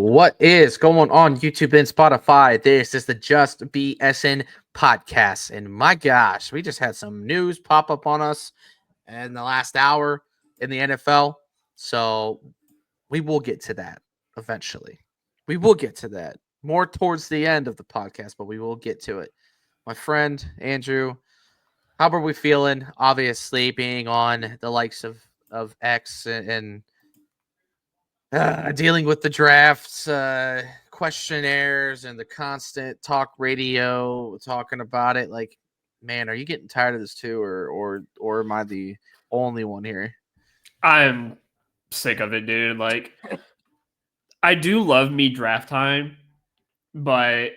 What is going on YouTube and Spotify? This is the Just BSN podcast. And my gosh, we just had some news pop up on us in the last hour in the NFL. So we will get to that eventually. We will get to that more towards the end of the podcast, but we will get to it. My friend Andrew, how are we feeling? Obviously, being on the likes of X and dealing with the drafts, questionnaires, and the constant talk radio talking about it. Like, man, are you getting tired of this too, or am I the only one here? I'm sick of it, dude. Like, I do love me draft time, but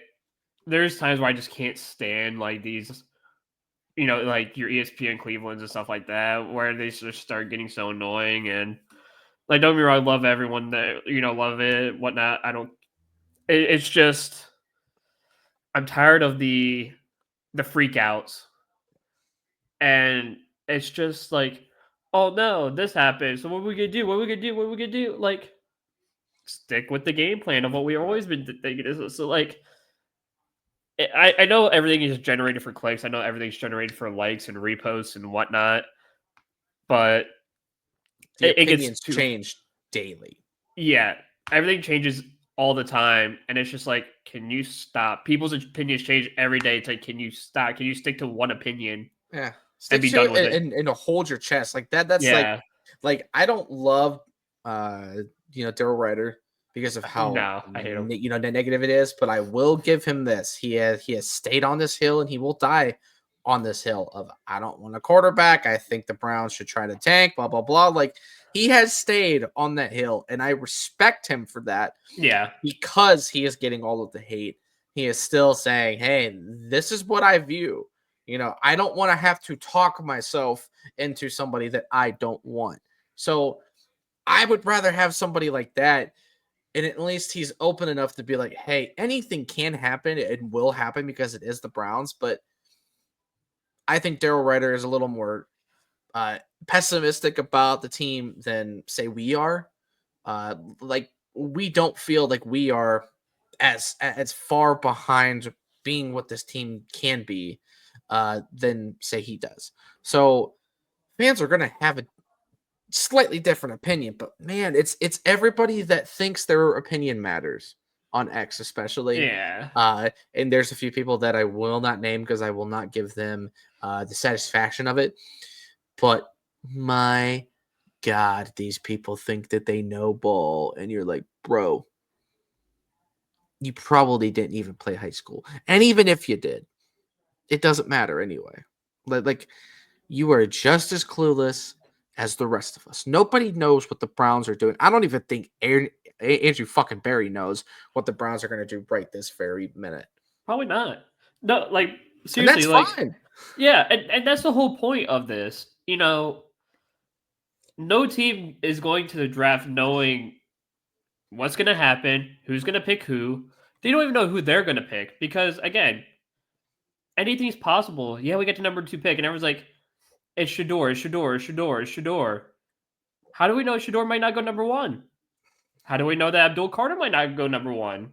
there's times where I just can't stand like these, like your ESPN Clevelands and stuff like that, where they just start getting so annoying. And like, don't get me wrong, I love everyone that love it, whatnot. I don't. It's just I'm tired of the freak outs, and it's just like, oh no, this happened. So what are we gonna do? What are we gonna do? What are we gonna do? Like, stick with the game plan of what we've always been thinking. So like, I know everything is generated for clicks. I know everything's generated for likes and reposts and whatnot, but The it gets opinions change daily. yeah, everything changes all the time, and it's just like, can you stop? People's opinions change every day. It's like, can you stop? Can you stick to one opinion? Yeah, and be done with it? And hold your chest like that. That's Yeah. like I don't love Daryl Ryder because of how No, I hate him. negative it is, but I will give him this. He has stayed on this hill and he will die on this hill of I don't want a quarterback. I think the Browns should try to tank, blah blah blah. Like he has stayed on that hill and I respect him for that. Yeah. Because he is getting all of the hate. He is still saying, "Hey, this is what I view." I don't want to have to talk myself into somebody that I don't want. So I would rather have somebody like that. And at least he's open enough to be like, hey, anything can happen. It will happen because it is the Browns. But I think Daryl Ryder is a little more pessimistic about the team than, say, we are. Like, we don't feel like we are as far behind being what this team can be than say he does. So fans are gonna have a slightly different opinion, but man, it's everybody that thinks their opinion matters on X, especially. Yeah. And there's a few people that I will not name because I will not give them the satisfaction of it. But my God, these people think that they know ball, and you're like, bro, you probably didn't even play high school, and even if you did, it doesn't matter anyway. Like you are just as clueless as the rest of us. Nobody knows what the Browns are doing. I don't even think Andrew fucking Barry knows what the Browns are going to do right this very minute. Probably not. No, like seriously, and that's like fine. Yeah, and that's the whole point of this. No team is going to the draft knowing what's going to happen, who's going to pick who. They don't even know who they're going to pick because, again, anything's possible. Yeah, we get to number 2 pick, and everyone's like, it's Shedeur, it's Shedeur, it's Shedeur, it's Shedeur. How do we know Shedeur might not go number 1? How do we know that Abdul Carter might not go number 1?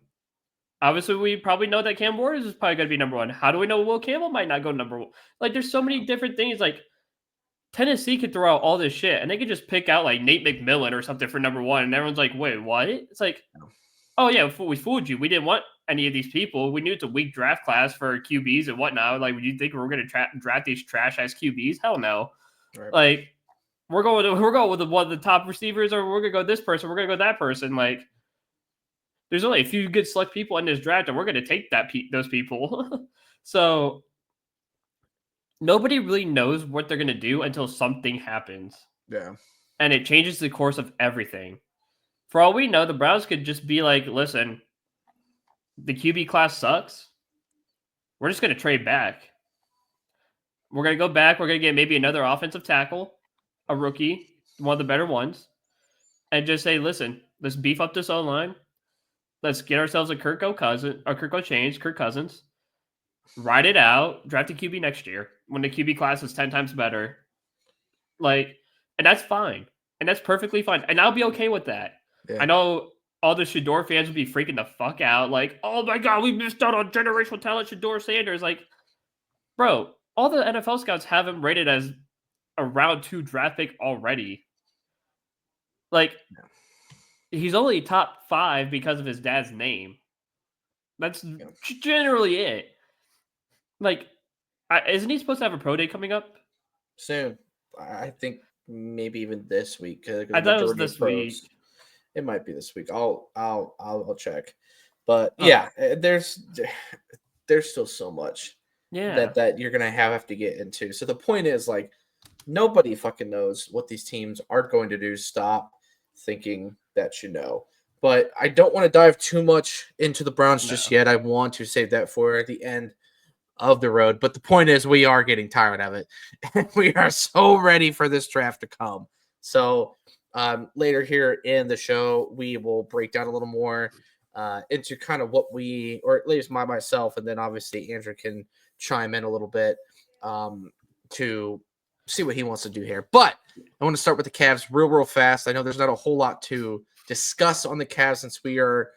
Obviously, we probably know that Cam Ward is probably going to be number 1. How do we know Will Campbell might not go number 1? Like, there's so many different things. Like, Tennessee could throw out all this shit, and they could just pick out, like, Nate McMillan or something for number 1, and everyone's like, wait, what? It's like, oh, yeah, we fooled you. We didn't want any of these people. We knew it's a weak draft class for QBs and whatnot. Like, would you think we're going to draft these trash-ass QBs? Hell no. Right. Like, we're going with one of the top receivers, or we're going to go this person, we're going to go that person. Like, there's only a few good select people in this draft, and we're going to take those people. So nobody really knows what they're going to do until something happens. Yeah. And it changes the course of everything. For all we know, the Browns could just be like, listen, the QB class sucks. We're just going to trade back. We're going to go back. We're going to get maybe another offensive tackle, a rookie, one of the better ones, and just say, listen, let's beef up this O-line. Let's get ourselves a Kirk Cousins, ride it out, draft a QB next year when the QB class is 10 times better. Like, and that's fine. And that's perfectly fine. And I'll be okay with that. Yeah. I know all the Shador fans would be freaking the fuck out. Like, oh my God, we missed out on generational talent, Shador Sanders. Like, bro, all the NFL scouts have him rated as a round 2 draft pick already. Like, he's only top 5 because of his dad's name. That's generally it. Like, isn't he supposed to have a pro day coming up? Soon. I think maybe even this week. I thought it was this week. It might be this week. I'll check. But yeah, there's still so much that you're gonna have to get into. So the point is, like, nobody fucking knows what these teams are going to do. Stop thinking that you know. But I don't want to dive too much into the Browns just yet. I want to save that for the end of the road. But the point is, we are getting tired of it. We are so ready for this draft to come. So later here in the show, we will break down a little more into kind of what we, or at least myself, and then obviously Andrew can chime in a little bit to see what he wants to do here. But I want to start with the Cavs real fast. I know there's not a whole lot to discuss on the Cavs since we are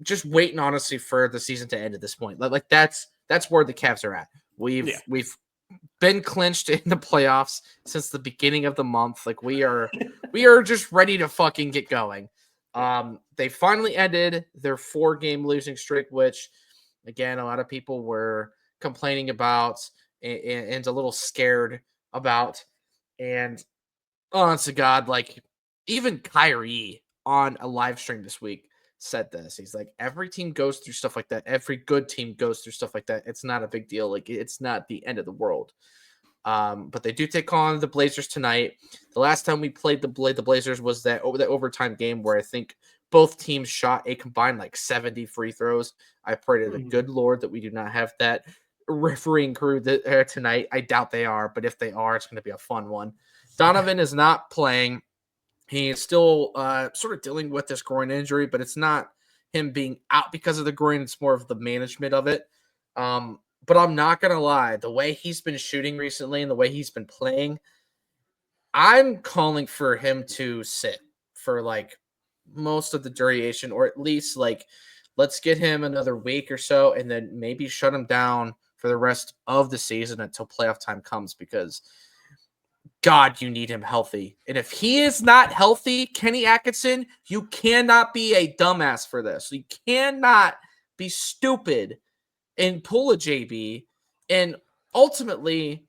just waiting, honestly, for the season to end at this point. Like that's where the Cavs are at. We've been clinched in the playoffs since the beginning of the month. Like we are just ready to fucking get going. They finally ended their 4-game losing streak, which again, a lot of people were complaining about and a little scared about. And honest to God, like even Kyrie on a live stream this week said this. He's like, every team goes through stuff like that. Every good team goes through stuff like that. It's not a big deal. Like, it's not the end of the world. But they do take on the Blazers tonight. The last time we played the Blazers was that overtime game where I think both teams shot a combined like 70 free throws. I pray to the good Lord that we do not have that refereeing crew tonight. I doubt they are, but if they are, it's going to be a fun one. Donovan is not playing. He is still sort of dealing with this groin injury, but it's not him being out because of the groin. It's more of the management of it. But I'm not going to lie. The way he's been shooting recently and the way he's been playing, I'm calling for him to sit for like most of the duration, or at least like let's get him another week or so and then maybe shut him down for the rest of the season until playoff time comes, because God, you need him healthy. And if he is not healthy, Kenny Atkinson, you cannot be a dumbass for this. You cannot be stupid and pull a JB and ultimately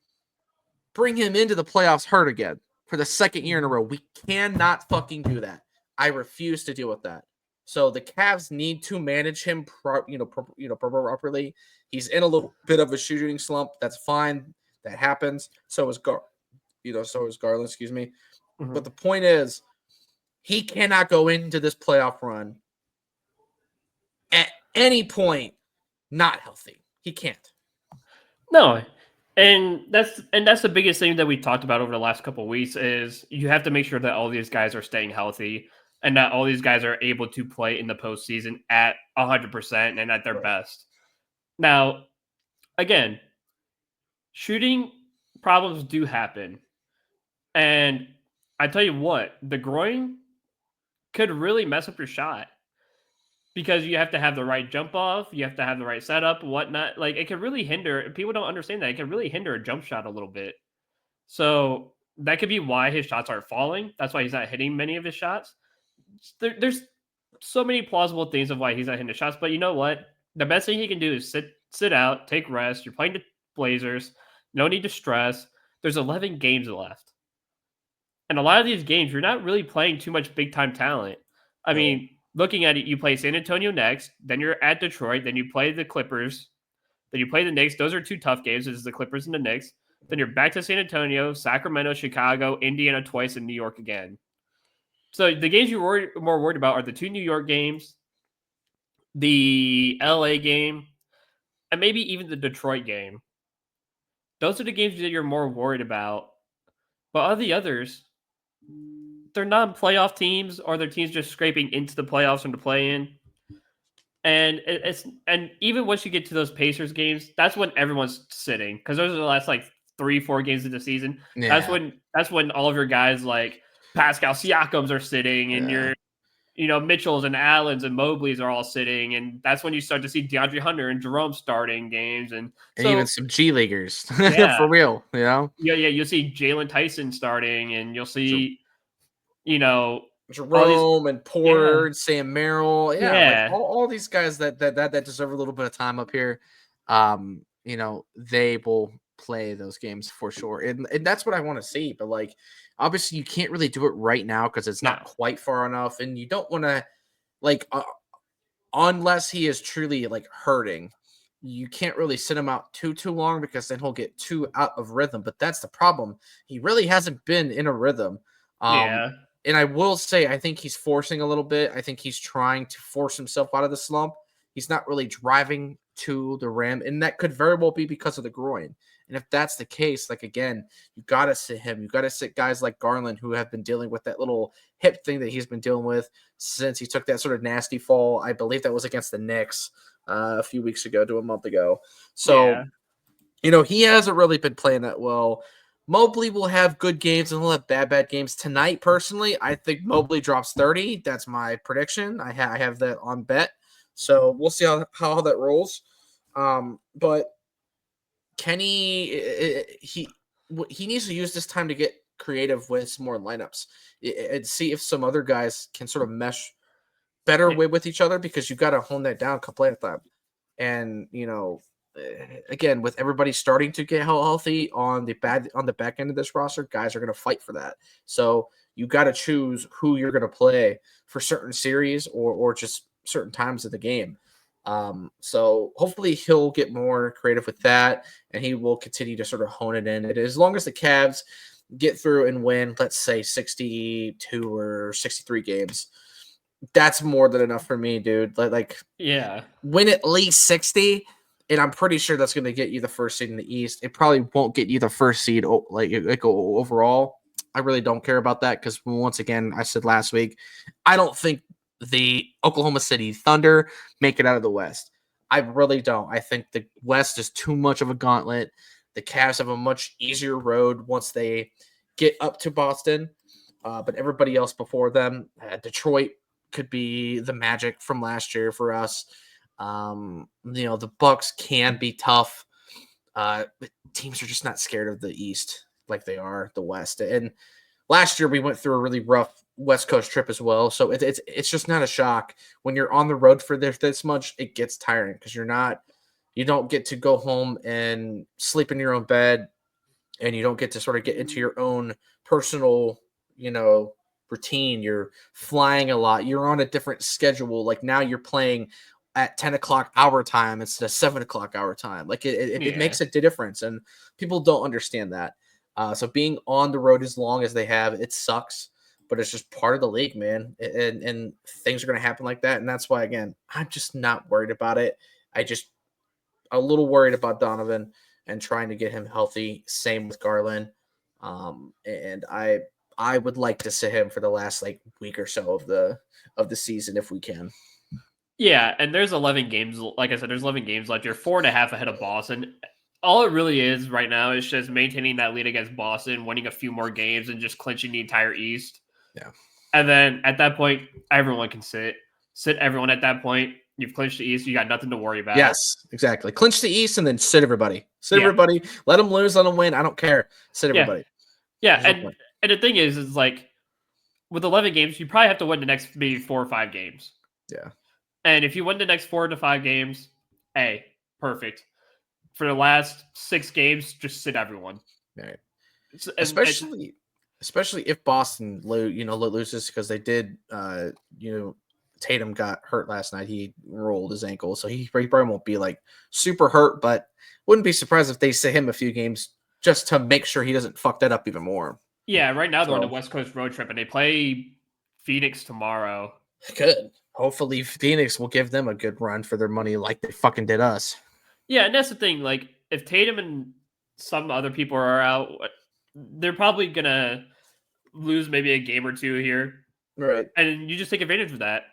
bring him into the playoffs hurt again for the second year in a row. We cannot fucking do that. I refuse to deal with that. So the Cavs need to manage him properly. He's in a little bit of a shooting slump. That's fine. That happens. So is Garland, excuse me. Mm-hmm. But the point is, he cannot go into this playoff run at any point not healthy. He can't. No. And that's the biggest thing that we talked about over the last couple of weeks is you have to make sure that all these guys are staying healthy and that all these guys are able to play in the postseason at 100% and at their best. Now, again, shooting problems do happen. And I tell you what, the groin could really mess up your shot because you have to have the right jump off, you have to have the right setup, whatnot. Like, it can really hinder. People don't understand that it can really hinder a jump shot a little bit. So that could be why his shots aren't falling. That's why he's not hitting many of his shots. There's so many plausible things of why he's not hitting the shots. But you know what? The best thing he can do is sit out, take rest. You're playing the Blazers. No need to stress. There's 11 games left. And a lot of these games, you're not really playing too much big-time talent. I mean, looking at it, you play San Antonio next, then you're at Detroit, then you play the Clippers, then you play the Knicks. Those are two tough games. This is the Clippers and the Knicks. Then you're back to San Antonio, Sacramento, Chicago, Indiana twice, and New York again. So the games you're more worried about are the 2 New York games, the LA game, and maybe even the Detroit game. Those are the games that you're more worried about. But all the others, they're non-playoff teams, or they're teams just scraping into the playoffs from the play-in. And and even once you get to those Pacers games, that's when everyone's sitting, because those are the last like 3-4 games of the season. Yeah. That's when all of your guys like Pascal Siakams are sitting, and Mitchells and Allens and Mobleys are all sitting, and that's when you start to see DeAndre Hunter and Jerome starting games, and even so some G leaguers yeah, for real. you'll see Jalen Tyson starting, and you'll Jer- see you know all these Jerome and yeah Porter and Sam Merrill, like yeah all these guys that deserve a little bit of time up here. They will play those games for sure, and that's what I want to see. But like, obviously, you can't really do it right now because it's no not quite far enough, and you don't want to like unless he is truly like hurting. You can't really sit him out too long because then he'll get too out of rhythm. But that's the problem. He really hasn't been in a rhythm. Um, yeah and I will say, I think he's forcing a little bit. I think he's trying to force himself out of the slump. He's not really driving to the rim, and that could very well be because of the groin. And if that's the case, like again, you got to sit him. You got to sit guys like Garland who have been dealing with that little hip thing that he's been dealing with since he took that sort of nasty fall. I believe that was against the Knicks a few weeks ago to a month ago. yeah So, he hasn't really been playing that well. Mobley will have good games and he'll have bad games. Tonight, personally, I think Mobley drops 30. That's my prediction. I have that on bet. So we'll see how that rolls. But Kenny, he needs to use this time to get creative with some more lineups and see if some other guys can sort of mesh better yeah with each other because you've got to hone that down, play at them. And again, with everybody starting to get healthy on the back end of this roster, guys are going to fight for that. So you got to choose who you're going to play for certain series or just certain times of the game. So hopefully he'll get more creative with that, and he will continue to sort of hone it in. And as long as the Cavs get through and win, let's say 62 or 63 games, that's more than enough for me, dude. Like yeah win at least 60, and I'm pretty sure that's going to get you the first seed in the East. It probably won't get you the first seed like overall. I really don't care about that because once again, I said last week, I don't think the Oklahoma City Thunder make it out of the West. I really don't. I think the West is too much of a gauntlet. The Cavs have a much easier road once they get up to Boston, but everybody else before them, Detroit could be the Magic from last year for us. The Bucks can be tough. But teams are just not scared of the East like they are the West. And last year we went through a really rough West Coast trip as well. So it's just not a shock when you're on the road for this much. It gets tiring because you don't get to go home and sleep in your own bed, and you don't get to sort of get into your own personal, routine. You're flying a lot. You're on a different schedule. Like now you're playing at 10 o'clock our time instead of 7 o'clock our time. Like it yeah makes a difference, and people don't understand that. So being on the road as long as they have, it sucks, but it's just part of the league, man. And things are going to happen like that. And that's why, again, I'm just not worried about it. I just a little worried about Donovan and trying to get him healthy. Same with Garland. And I would like to see him for the last like week or so of the season if we can. Yeah, and there's 11 games. Like I said, there's 11 games left. You're 4.5 ahead of Boston. All it really is right now is just maintaining that lead against Boston, winning a few more games, and just clinching the entire East. Yeah. And then at that point, everyone can sit everyone at that point. You've clinched the East. You got nothing to worry about. Yes, exactly. Clinch the East and then sit everybody. Sit Yeah. everybody. Let them lose. Let them win. I don't care. Sit Yeah. everybody. Yeah, There's no point. and the thing is like with 11 games, you probably have to win the next maybe 4 or 5 games. Yeah. And if you win the next 4 to 5 games, hey, perfect. For the last 6 games, just sit everyone. Right. And Especially if Boston loses because they did Tatum got hurt last night. He rolled his ankle, so he probably won't be like super hurt, but wouldn't be surprised if they sit him a few games just to make sure he doesn't fuck that up even more. yeah, right now they're on the West Coast road trip and they play Phoenix tomorrow. Good. Hopefully Phoenix will give them a good run for their money like they fucking did us. Yeah, and that's the thing. Like, if Tatum and some other people are out, they're probably gonna lose maybe a game or two here, Right. and you just take advantage of that.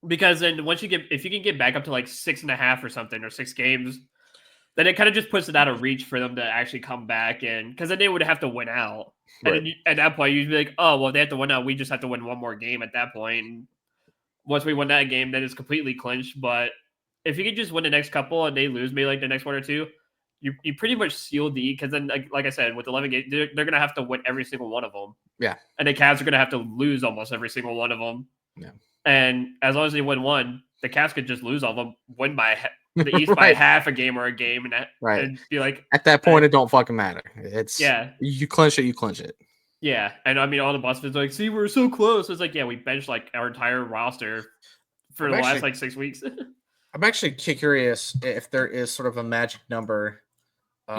Because then if you can get back up to like 6.5 or something or 6 games, then it kind of just puts it out of reach for them to actually come back in, because then they would have to win out. And then at that point, you'd be like, oh, well, they have to win out. We just have to win one more game at that point. And once we win that game, then it's completely clinched. But if you could just win the next couple and they lose maybe like the next one or two, you pretty much sealed the, because then, like I said, with 11 games, they're going to have to win every single one of them. Yeah. And the Cavs are going to have to lose almost every single one of them. Yeah. And as long as they win one, the Cavs could just lose all of them, win by the East by half a game or a game, and be like, at that point, it don't fucking matter. It's you clinch it, you clinch it. Yeah, and I mean, all the Boston fans are like, see, we're so close. It's like, yeah, we benched like our entire roster for the last like 6 weeks. I'm actually curious if there is sort of a magic number.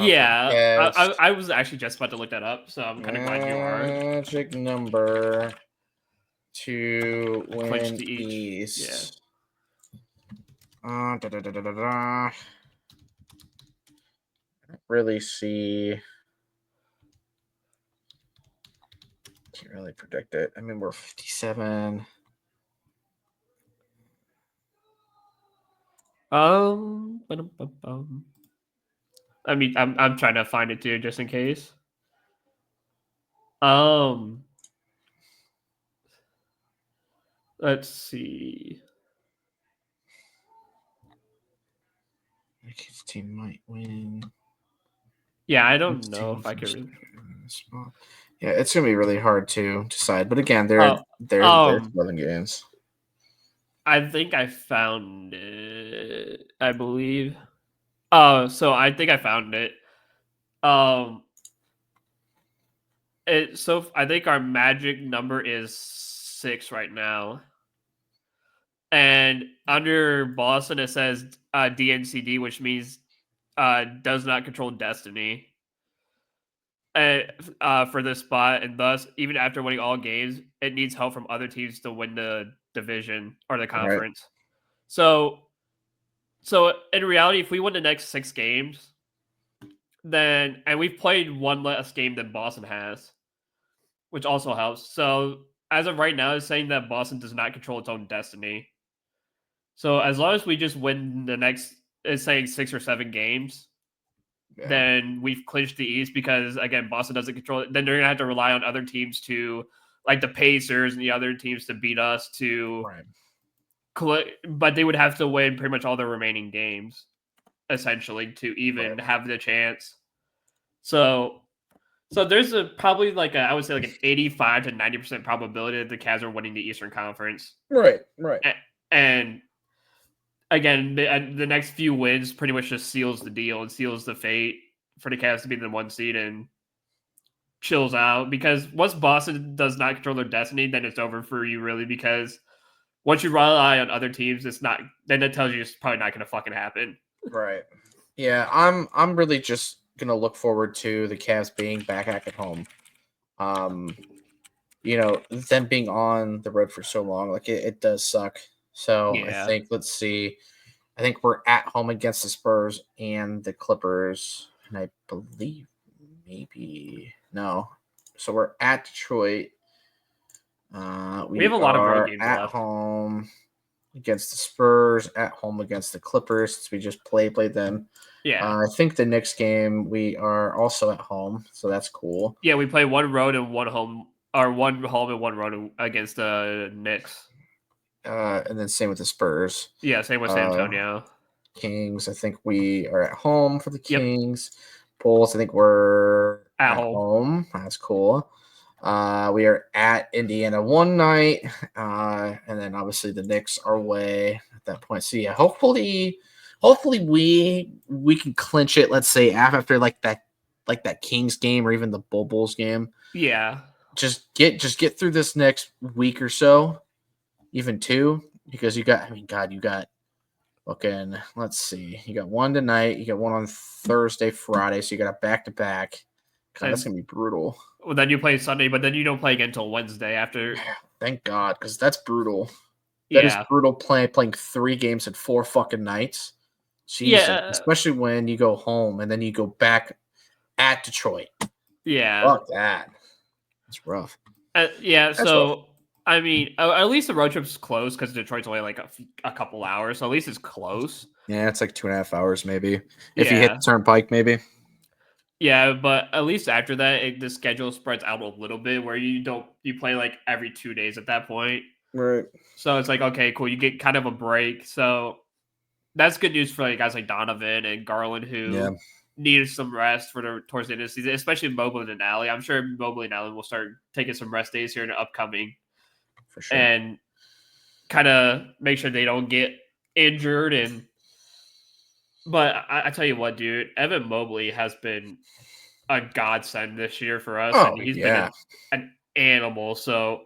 Yeah, I was actually just about to look that up, so I'm kind of glad you are. Magic number to win the East. Yeah. I don't really see. Can't really predict it. I mean, we're 57. I mean, I'm trying to find it too, just in case. Let's see. His team might win. Yeah, I don't know if I could. Yeah, it's gonna be really hard to decide. But again, they're 11 games. I think I found it. I believe. Oh, so I think I found it. So I think our magic number is 6 right now. And under Boston, it says DNCD, which means does not control destiny for this spot. And thus, even after winning all games, it needs help from other teams to win the division or the conference. Right. So in reality, if we win the next 6 games, then, and we've played one less game than Boston has, which also helps. So as of right now, it's saying that Boston does not control its own destiny. So as long as we just win the next, it's saying 6 or 7 games, then we've clinched the East, because again, Boston doesn't control it. Then they're gonna have to rely on other teams to, like the Pacers and the other teams, to beat us to. Right. But they would have to win pretty much all their remaining games, essentially, to even have the chance. So there's probably like I would say like an 85 to 90% probability that the Cavs are winning the Eastern Conference. Right. And again, the next few wins pretty much just seals the deal and seals the fate for the Cavs to be the 1 seed and chills out. Because once Boston does not control their destiny, then it's over for you, really, because once you rely on other teams, it's not. Then it tells you it's probably not going to fucking happen. Right. Yeah, I'm really just gonna look forward to the Cavs being back at home. Them being on the road for so long, like it does suck. So I think, let's see. I think we're at home against the Spurs and the Clippers, and I believe no. So we're at Detroit. We have a lot of road games at home against the Spurs, at home against the Clippers, since we just played them. Yeah. I think the next game we are also at home, so that's cool. Yeah, we play one road and one home, or one home and one road against the Knicks. And then same with the Spurs. Yeah, same with San Antonio. Kings, I think we are at home for the Kings. Yep. Bulls, I think we're at home. That's cool. We are at Indiana one night, and then obviously the Knicks are away at that point. So yeah, hopefully we can clinch it. Let's say after like that Kings game or even the Bulls game. Yeah, just get through this next week or so, even 2, because you got. Let's see. You got one tonight. You got one on Thursday, Friday. So you got a back-to-back. God, that's gonna be brutal. Well, then you play Sunday, but then you don't play again until Wednesday after. Thank God, because that's brutal. That is brutal playing 3 games in 4 fucking nights. Jesus. Yeah. Especially when you go home and then you go back at Detroit. Yeah. Fuck that. It's rough. So I mean, at least the road trip's close because Detroit's only like a couple hours, so at least it's close. Yeah, it's like 2.5 hours maybe. If you hit Yeah, the turnpike, maybe. yeah, but at least after that, the schedule spreads out a little bit where you play like every 2 days at that point. Right. So it's like okay, cool, you get kind of a break. So that's good news for like guys like Donovan and Garland Yeah, who needed some rest towards the end of the season, especially Mobley and Allen. I'm sure Mobley and Allen will start taking some rest days here in the upcoming for sure. and kind of make sure they don't get injured. But I tell you what, dude, Evan Mobley has been a godsend this year for us, Oh and he's been yeah. an animal. So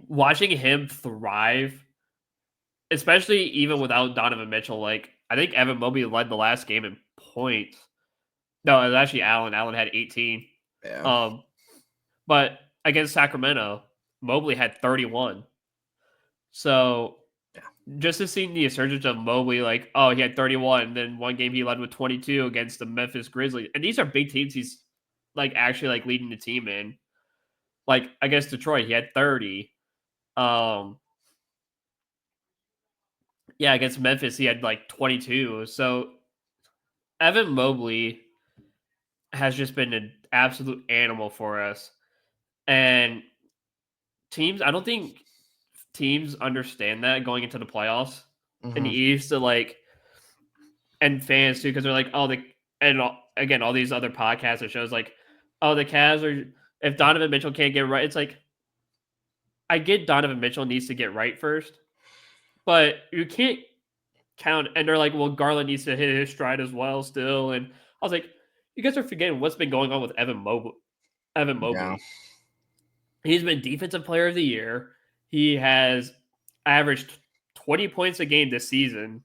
watching him thrive, especially even without Donovan Mitchell, like I think Evan Mobley led the last game in points. No, it was actually Allen. Allen had 18. Yeah. Um, but against Sacramento, Mobley had 31. So Yeah. just to see the resurgence of Mobley, like, oh, he had 31, then one game he led with 22 against the Memphis Grizzlies. And these are big teams he's like actually like leading the team in. Like against Detroit, he had 30. Um yeah, against Memphis, he had like 22. So Evan Mobley has just been an absolute animal for us. And I don't think teams understand that going into the playoffs in the Mhm. East. So like, and fans too, because they're like, oh, again, all these other podcasts or shows like, oh, the Cavs are. If Donovan Mitchell can't get right, it's like I get Donovan Mitchell needs to get right first, but you can't count. And they're like, well, Garland needs to hit his stride as well still. And I was like, you guys are forgetting what's been going on with Evan Mobley. Evan Yeah. Mobley. He's been defensive player of the year. He has averaged 20 points a game this season.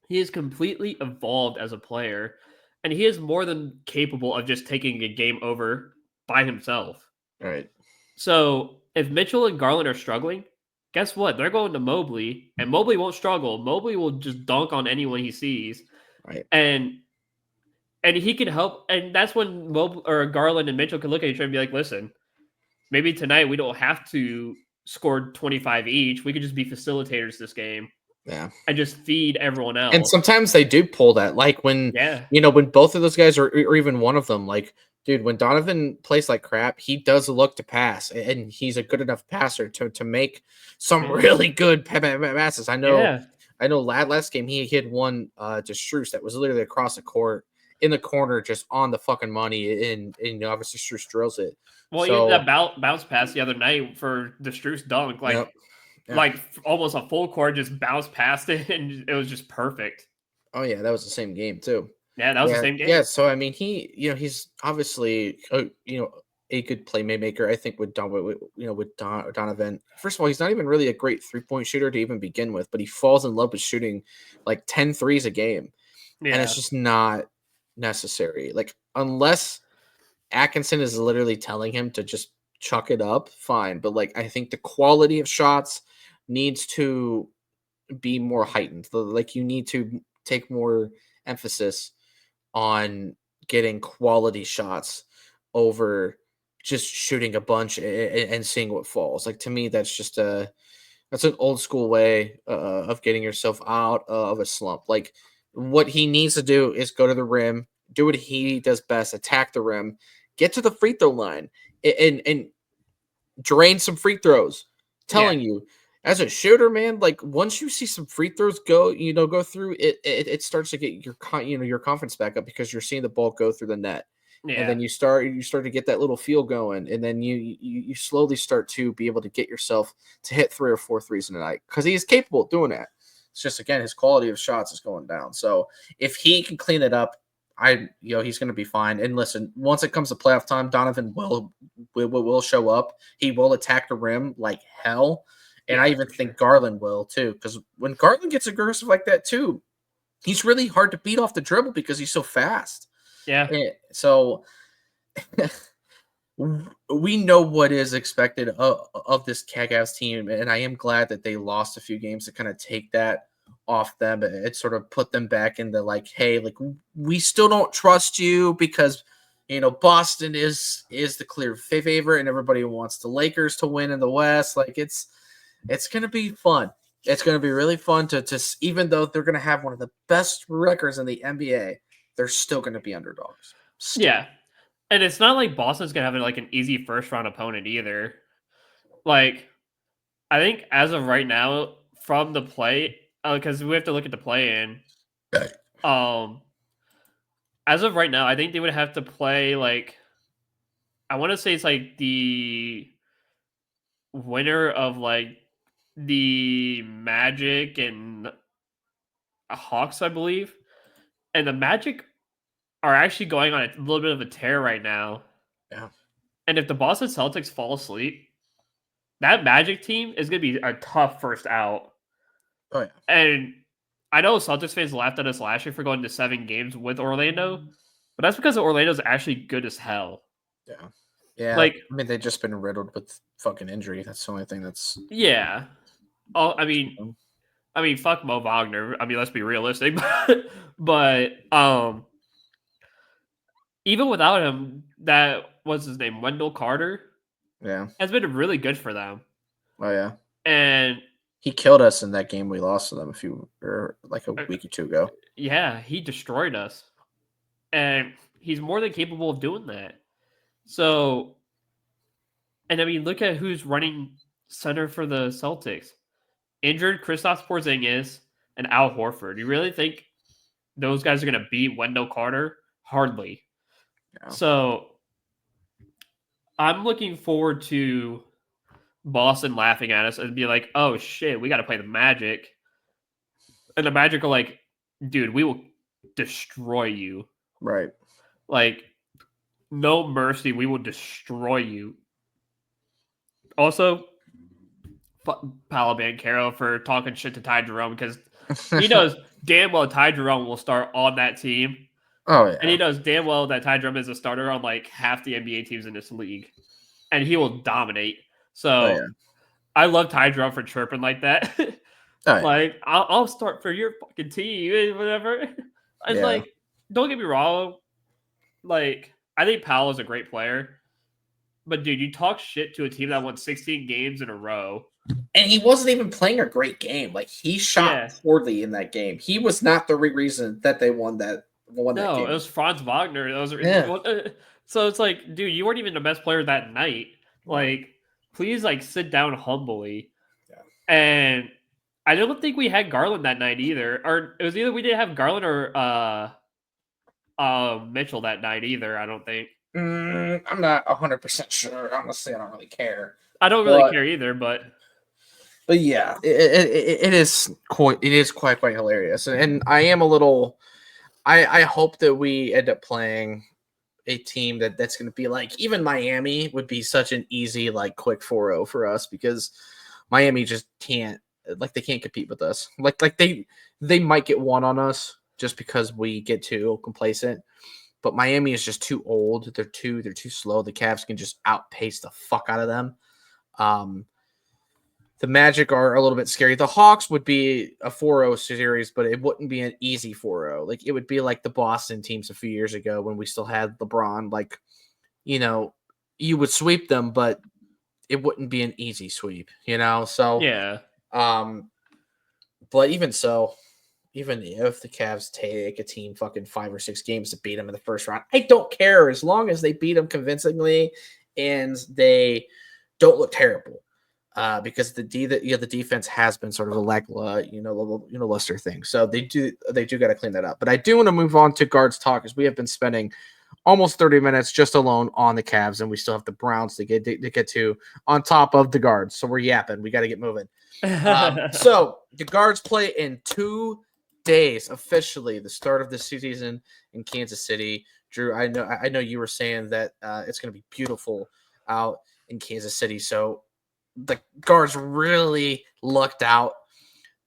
He has completely evolved as a player, and he is more than capable of just taking a game over by himself. Right. So if Mitchell and Garland are struggling, guess what? They're going to Mobley, and Mobley won't struggle. Mobley will just dunk on anyone he sees, Right. and he can help. And that's when Mobley or Garland and Mitchell can look at each other and be like, "Listen, maybe tonight we don't have to score 25 each. We could just be facilitators this game Yeah. and just feed everyone And else." sometimes they do pull that, like when Yeah. when both of those guys or even one of them, like, dude, when Donovan plays like crap, he does look to pass, and he's a good enough passer to make some Yeah. really good passes. Yeah. I know. Last game he hit one to Strus that was literally across the court in the corner, just on the fucking money, and obviously Strus drills it. Well, even So that bounce pass the other night for the Struce dunk, yep, yeah. like almost a full court just bounced past it, and it was just perfect. Oh yeah, that was the same game too. Yeah, that was the Yeah, same game. yeah. So I mean, he's obviously a good playmaker. I think Donovan. First of all, he's not even really a great 3-point shooter to even begin with, but he falls in love with shooting like 10 threes a game, and Yeah, it's just not necessary. Like unless Atkinson is literally telling him to just chuck it up, fine. But like I think the quality of shots needs to be more heightened. Like you need to take more emphasis on getting quality shots over just shooting a bunch and seeing what falls. Like to me, that's an old school way of getting yourself out of a slump. Like what he needs to do is go to the rim, do what he does best, attack the rim, get to the free throw line, and drain some free throws. yeah, Telling you, as a shooter, man, like once you see some free throws go through, it starts to get your confidence back up because you're seeing the ball go through the net. And yeah, then you start to get that little feel going, and then you slowly start to be able to get yourself to hit 3 or 4 threes in a night because he is capable of doing that. It's just again his quality of shots is going down. So if he can clean it up, he's going to be fine. And listen, once it comes to playoff time, Donovan will show up. He will attack the rim like hell, and I yeah, even for think sure. Garland will too. Because when Garland gets aggressive like that too, he's really hard to beat off the dribble because he's so fast. Yeah, So we know what is expected of this Cavs team, and I am glad that they lost a few games to kind of take that off them. It sort of put them back into like, hey, like we still don't trust you because Boston is the clear favorite, and everybody wants the Lakers to win in the West. Like it's gonna be fun. It's gonna be really fun to even though they're gonna have one of the best records in the NBA, they're still gonna be underdogs. Still. Yeah. And it's not like Boston's gonna have like an easy first round opponent either. Like, I think as of right now, from the play, because we have to look at the play in. Um, as of right now, I think they would have to play like, I want to say it's like the winner of like the Magic and Hawks, I believe. And the Magic are actually going on a little bit of a tear right now. Yeah. And if the Boston Celtics fall asleep, that Magic team is going to be a tough first out. Oh yeah. And I know Celtics fans laughed at us last year for going to 7 games with Orlando, but that's because Orlando's actually good as hell. Yeah. Yeah. Like, I mean, they've just been riddled with fucking injury. That's the only thing that's. yeah. Oh, I mean, fuck Mo Wagner. I mean, let's be realistic. But even without him, that what's his name, Wendell Carter, Yeah. has been really good for them. Oh yeah. And he killed us in that game we lost to them like a week or two ago. Yeah, he destroyed us. And he's more than capable of doing that. So, and I mean, look at who's running center for the Celtics. Injured Kristaps Porzingis and Al Horford. You really think those guys are going to beat Wendell Carter? Hardly. Yeah. So, I'm looking forward to Boston laughing at us and be like, oh shit, we got to play the Magic. And the Magic are like, dude, we will destroy you. Right. Like, no mercy, we will destroy you. Also, Paolo Banchero for talking shit to Ty Jerome because he knows damn well Ty Jerome will start on that team. Oh yeah. And he knows damn well that Ty Jerome is a starter on like half the NBA teams in this league. And he will dominate. So I love Ty Jerome for chirping like that. Like, I'll start for your fucking team, whatever. It's like, don't get me wrong. Like, I think Powell is a great player. But, dude, you talk shit to a team that won 16 games in a row. And he wasn't even playing a great game. Like, he shot poorly in that game. He was not the reason that they won that game. No, it was Franz Wagner. So it's like, dude, you weren't even the best player that night. Like, please, like, sit down humbly. Yeah. And I don't think we had Garland that night either. Or it was either we didn't have Garland or Mitchell that night either, I don't think. I'm not 100% sure. Honestly, I don't really care. I don't really care either, but yeah, it is quite hilarious, and I am a little. I hope that we end up playing a team that's going to be like, even Miami would be such an easy, like, quick 4-0 for us because Miami just can't, like, they can't compete with us. Like they might get one on us just because we get too complacent. But Miami is just too old. They're too slow. The Cavs can just outpace the fuck out of them. The Magic are a little bit scary. The Hawks would be a 4-0 series, but it wouldn't be an easy 4-0. Like, it would be like the Boston teams a few years ago when we still had LeBron. Like, you would sweep them, but it wouldn't be an easy sweep, So, yeah. But even so, even if the Cavs take a team fucking 5 or 6 games to beat them in the first round, I don't care as long as they beat them convincingly and they don't look terrible. Because the defense has been sort of a lackluster thing. So they do got to clean that up. But I do want to move on to guards talk because we have been spending almost 30 minutes just alone on the Cavs, and we still have the Browns to get to on top of the guards. So we're yapping. We got to get moving. So the guards play in 2 days officially, the start of the season in Kansas City. Drew, I know you were saying that it's going to be beautiful out in Kansas City. So the guards really lucked out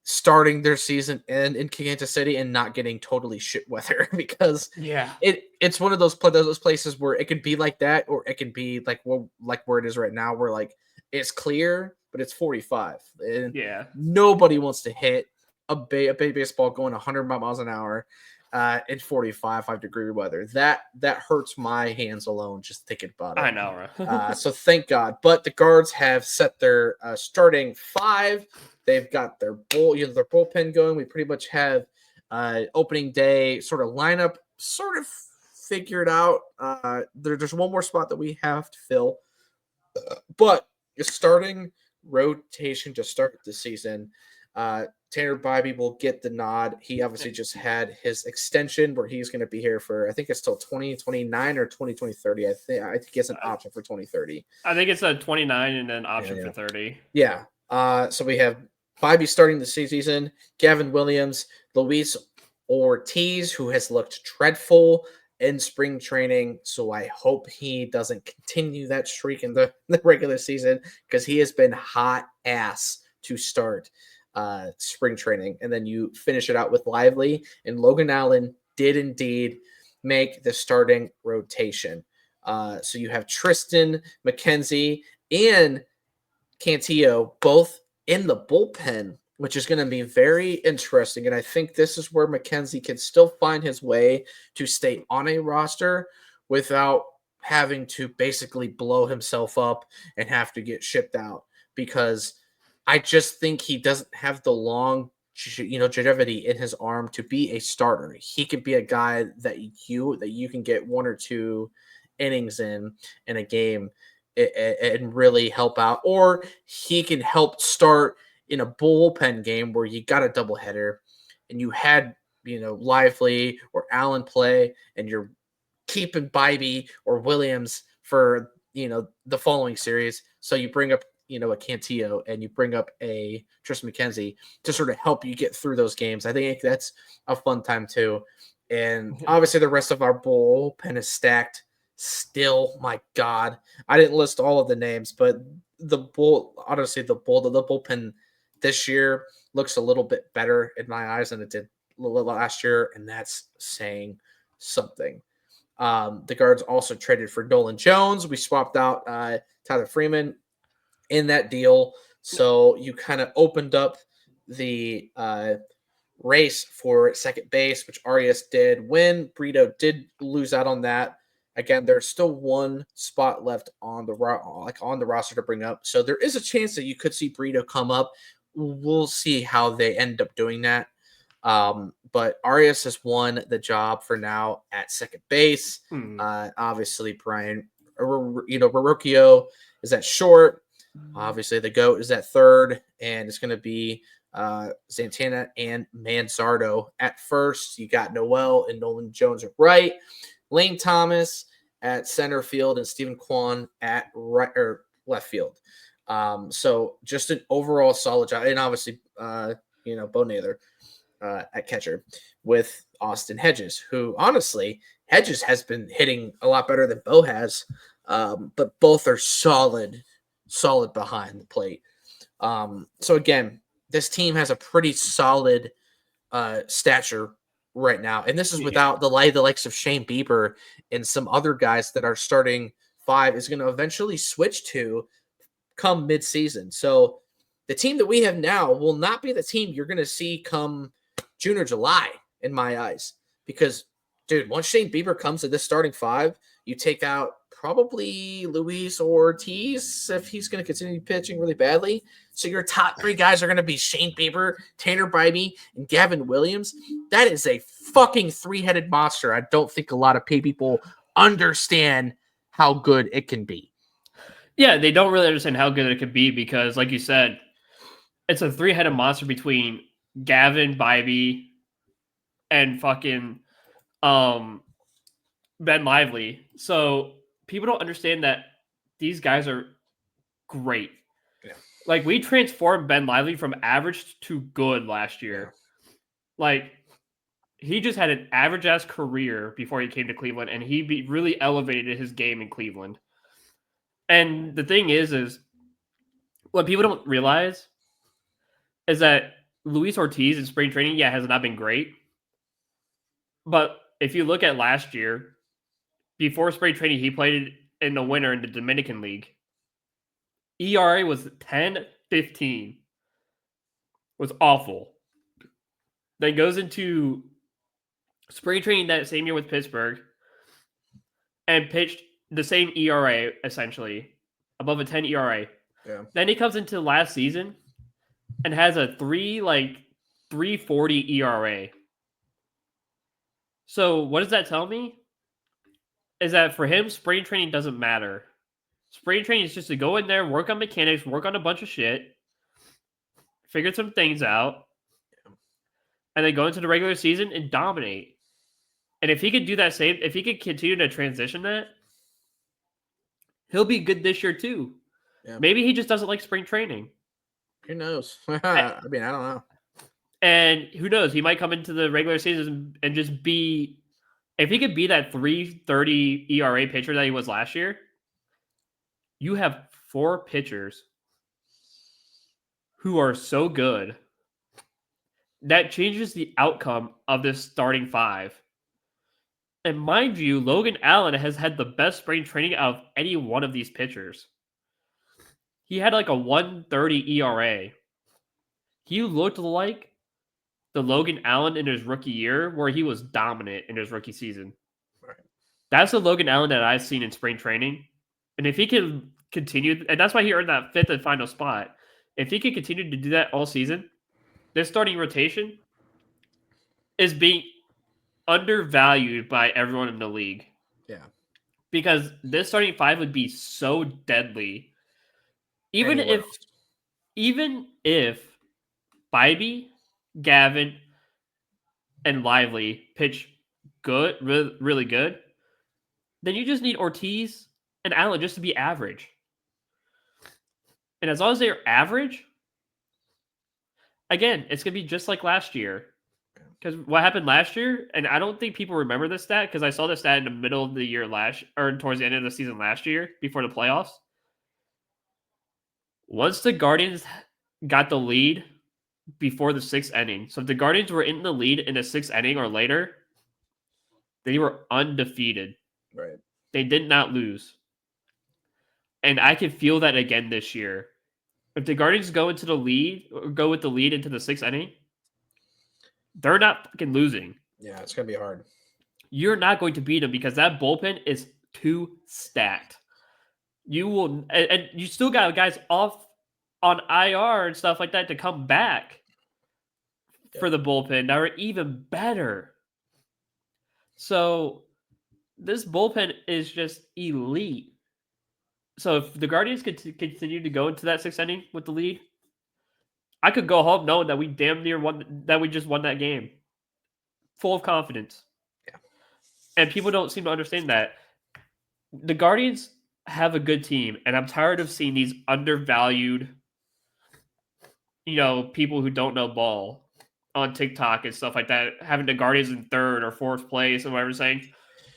starting their season in Kansas City and not getting totally shit weather because it's one of those places where it can be like that, or it can be like where it is right now, where like it's clear but it's 45 and nobody wants to hit a baseball going 100 miles an hour in 45-degree weather. That hurts my hands alone just thinking about it. I know, right? So thank God. But the guards have set their starting five. They've got their their bullpen going. We pretty much have opening day sort of lineup sort of figured out. There's one more spot that we have to fill, but starting rotation to start the season. Tanner Bybee will get the nod. He obviously just had his extension where he's going to be here for, I think it's till 2029 or 2030. I think he has an option for 2030. I think it's a 29 and then option for 30. Yeah. So we have Bybee starting the season, Gavin Williams, Luis Ortiz, who has looked dreadful in spring training. So I hope he doesn't continue that streak in the regular season because he has been hot ass to start spring training. And then you finish it out with Lively, and Logan Allen did indeed make the starting rotation. So you have Tristan McKenzie and Cantillo both in the bullpen, which is going to be very interesting. And I think this is where McKenzie can still find his way to stay on a roster without having to basically blow himself up and have to get shipped out, because I just think he doesn't have the longevity in his arm to be a starter. He could be a guy that you can get 1 or 2 innings in a game and really help out, or he can help start in a bullpen game where you got a doubleheader and you had Lively or Allen play, and you're keeping Bybee or Williams for the following series. So you bring up a Cantillo and you bring up a Tristan McKenzie to sort of help you get through those games. I think that's a fun time too. And obviously the rest of our bullpen is stacked still. My God, I didn't list all of the names, but the bullpen this year looks a little bit better in my eyes than it did last year, and that's saying something. The guards also traded for Nolan Jones. We swapped out Tyler Freeman in that deal, so you kind of opened up the race for second base, which Arias did win. Brito did lose out on that. Again, there's still one spot left on the roster to bring up, so there is a chance that you could see Brito come up. We'll see how they end up doing that. But Arias has won the job for now at second base. Obviously, Brian Rorocchio is at short. Obviously, the GOAT is at third, and it's going to be Santana and Manzardo at first. You got Noel and Nolan Jones at right, Lane Thomas at center field, and Stephen Kwan at right or left field. So just an overall solid job, and obviously, Bo Naylor at catcher with Austin Hedges, who honestly Hedges has been hitting a lot better than Bo has, but both are solid behind the plate. So again, this team has a pretty solid stature right now, and this is without the likes of Shane Bieber and some other guys that are starting five is going to eventually switch to come mid-season. So the team that we have now will not be the team you're going to see come June or July in my eyes, because dude, once Shane Bieber comes to this starting five, you take out probably Luis Ortiz if he's going to continue pitching really badly. So your top 3 guys are going to be Shane Bieber, Tanner Bybee, and Gavin Williams. That is a fucking 3-headed monster. I don't think a lot of people understand how good it can be. Yeah, they don't really understand how good it could be because, like you said, it's a 3-headed monster between Gavin, Bybee, and fucking Ben Lively. So people don't understand that these guys are great. Yeah. Like, we transformed Ben Lively from average to good last year. Yeah. Like, he just had an average-ass career before he came to Cleveland, and he really elevated his game in Cleveland. And the thing is what people don't realize is that Luis Ortiz in spring training, has not been great. But if you look at last year, before spring training, he played in the winter in the Dominican League. ERA was 10.15. Was awful. Then goes into spring training that same year with Pittsburgh, and pitched the same ERA, essentially, above a 10 ERA. Yeah. Then he comes into last season and has a 340 ERA. So what does that tell me? Is that for him, spring training doesn't matter. Spring training is just to go in there, work on mechanics, work on a bunch of shit, figure some things out, and then go into the regular season and dominate. And if he could do that if he could continue to transition that, he'll be good this year too. Yeah. Maybe he just doesn't like spring training. Who knows? I mean, I don't know. And who knows? He might come into the regular season and just be, if he could be that 3.30 ERA pitcher that he was last year, you have 4 pitchers who are so good that changes the outcome of this starting 5. And mind you, Logan Allen has had the best spring training out of any one of these pitchers. He had like a 1.30 ERA. He looked like the Logan Allen in his rookie year where he was dominant in his rookie season. Right. That's the Logan Allen that I've seen in spring training. And if he can continue, and that's why he earned that 5th and final spot. If he can continue to do that all season, this starting rotation is being undervalued by everyone in the league. Yeah. Because this starting 5 would be so deadly. Even if Bibee, Gavin, and Lively pitch good, really good, then you just need Ortiz and Allen just to be average. And as long as they're average, again, it's going to be just like last year. Because what happened last year, and I don't think people remember this stat, because I saw this stat in the middle of the year or towards the end of the season last year, before the playoffs. Once the Guardians got the lead before the 6th inning, so if the Guardians were in the lead in the 6th inning or later, they were undefeated. Right. They did not lose. And I can feel that again this year. If the Guardians go with the lead into the 6th inning, they're not fucking losing. Yeah, it's going to be hard. You're not going to beat them because that bullpen is too stacked. You will, and you still got guys off on IR and stuff like that to come back for the bullpen that are even better. So this bullpen is just elite. So if the Guardians could continue to go into that 6th inning with the lead, I could go home knowing that we damn near won, that we just won that game. Full of confidence. Yeah. And people don't seem to understand that. The Guardians have a good team, and I'm tired of seeing these undervalued, people who don't know ball on TikTok and stuff like that, having the Guardians in 3rd or 4th place or whatever, saying,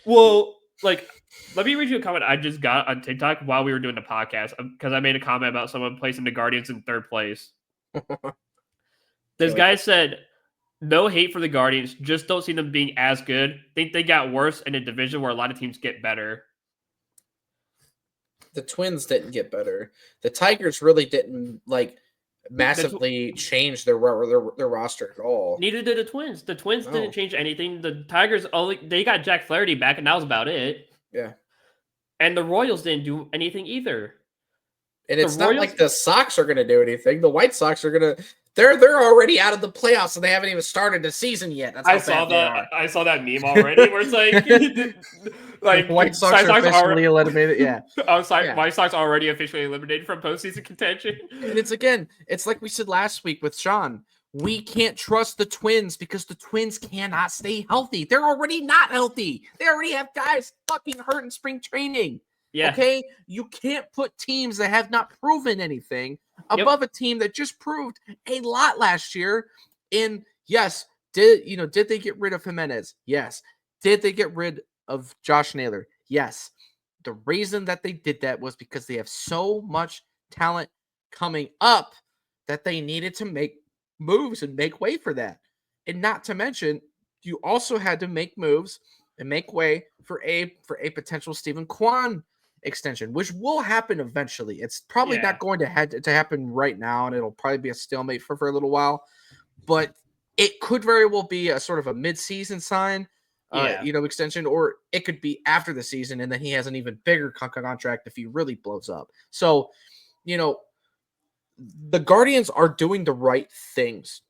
well, like, let me read you a comment I just got on TikTok while we were doing the podcast, because I made a comment about someone placing the Guardians in 3rd place. This guy said, no hate for the Guardians, just don't see them being as good. Think they got worse in a division where a lot of teams get better. The Twins didn't get better. The Tigers really didn't massively change their roster at all. Neither did the Twins. The Twins didn't change anything. The Tigers they got Jack Flaherty back, and that was about it. Yeah. And the Royals didn't do anything either. And it's not like the Sox are going to do anything. The White Sox are going to. They're already out of the playoffs, and they haven't even started the season yet. That's how I saw that meme already, where it's like White Sox are officially eliminated. Yeah. White Sox already officially eliminated from postseason contention. And it's like we said last week with Sean. We can't trust the Twins because the Twins cannot stay healthy. They're already not healthy. They already have guys fucking hurt in spring training. Yeah. Okay? You can't put teams that have not proven anything above a team that just proved a lot last year. And yes, did they get rid of Jimenez? Yes. Did they get rid of Josh Naylor? Yes. The reason that they did that was because they have so much talent coming up that they needed to make moves and make way for that. And not to mention, you also had to make moves and make way for a potential Stephen Kwan extension, which will happen eventually. It's probably not going to happen right now, and it'll probably be a stalemate for a little while, but it could very well be a sort of a mid-season sign Yeah. extension, or it could be after the season, and then he has an even bigger contract if he really blows up. So, you know, the Guardians are doing the right things,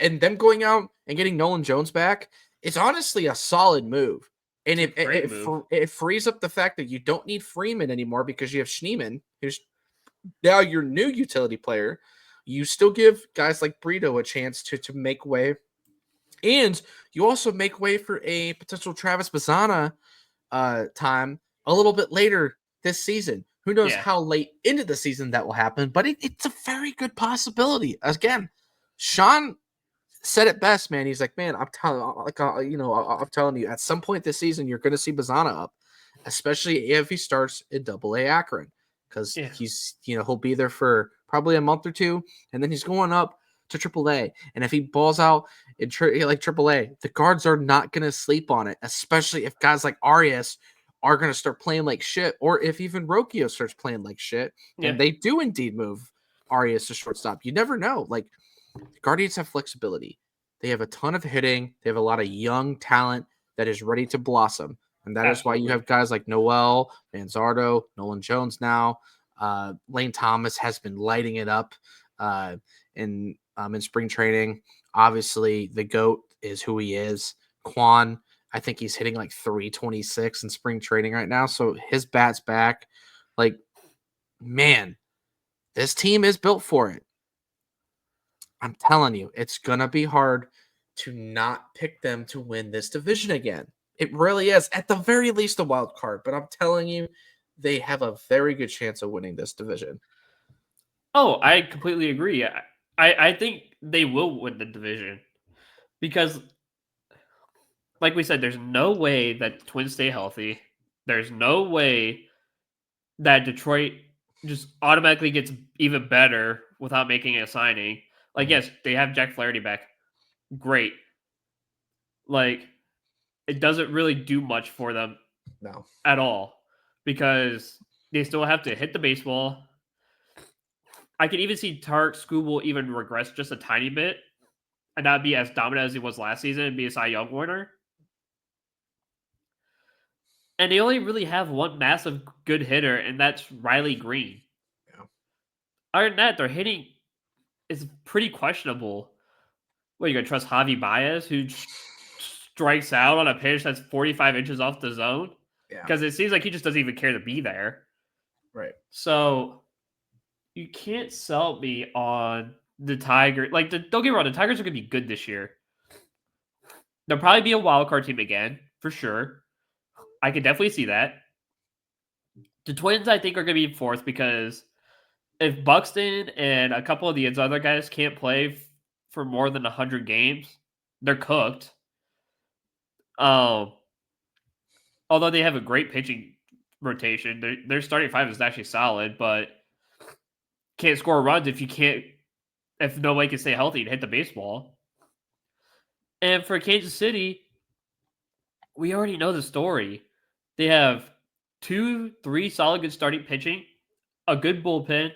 and them going out and getting Nolan Jones back is honestly a solid move. And It's a great move. it frees up the fact that you don't need Freeman anymore because you have Schneeman, who's now your new utility player. You still give guys like Brito a chance to make way, and you also make way for a potential Travis Bazzana time a little bit later this season. Who knows Yeah. how late into the season that will happen, but it's a very good possibility. Again, Sean said it best, man. He's like, man, I'm telling you, at some point this season, you're going to see Bazzana up, especially if he starts in Double A Akron, because Yeah. he'll be there for probably a month or two, and then he's going up to Triple A. And if he balls out in Triple A, the guards are not going to sleep on it, especially if guys like Arias are going to start playing like shit, or if even Rocchio starts playing like shit, Yeah. and they do indeed move Arias to shortstop. You never know. Like, Guardians have flexibility. They have a ton of hitting. They have a lot of young talent that is ready to blossom. And that is why you Absolutely. have guys like Noel, Manzardo, Nolan Jones now. Lane Thomas has been lighting it up in spring training. Obviously, the GOAT is who he is. Quan, I think he's hitting like 326 in spring training right now. So his bat's back. Like, man, this team is built for it. I'm telling you, it's going to be hard to not pick them to win this division again. It really is. At the very least, a wild card. But I'm telling you, they have a very good chance of winning this division. Oh, I completely agree. I think they will win the division because, like we said, there's no way that the Twins stay healthy. There's no way that Detroit just automatically gets even better without making a signing. Like, yes, they have Jack Flaherty back. Great. Like, it doesn't really do much for them No. at all because they still have to hit the baseball. I could even see Tarek Skubal even regress just a tiny bit and not be as dominant as he was last season and be a Cy Young winner. And they only really have one massive good hitter, and that's Riley Green. Yeah. Other than that, their hitting is pretty questionable. What, you gonna trust Javi Baez, who strikes out on a pitch that's 45 inches off the zone? Yeah. Because it seems like he just doesn't even care to be there. Right. So you can't sell me on the Tigers. Like, don't get me wrong, the Tigers are gonna be good this year. They'll probably be a wild card team again, for sure. I could definitely see that. The Twins, I think, are going to be fourth because if Buxton and a couple of the other guys can't play for more than 100 games, they're cooked. Although they have a great pitching rotation, their starting five is actually solid, but can't score runs if nobody can stay healthy to hit the baseball. And for Kansas City, we already know the story. They have 2-3 solid good starting pitching, a good bullpen,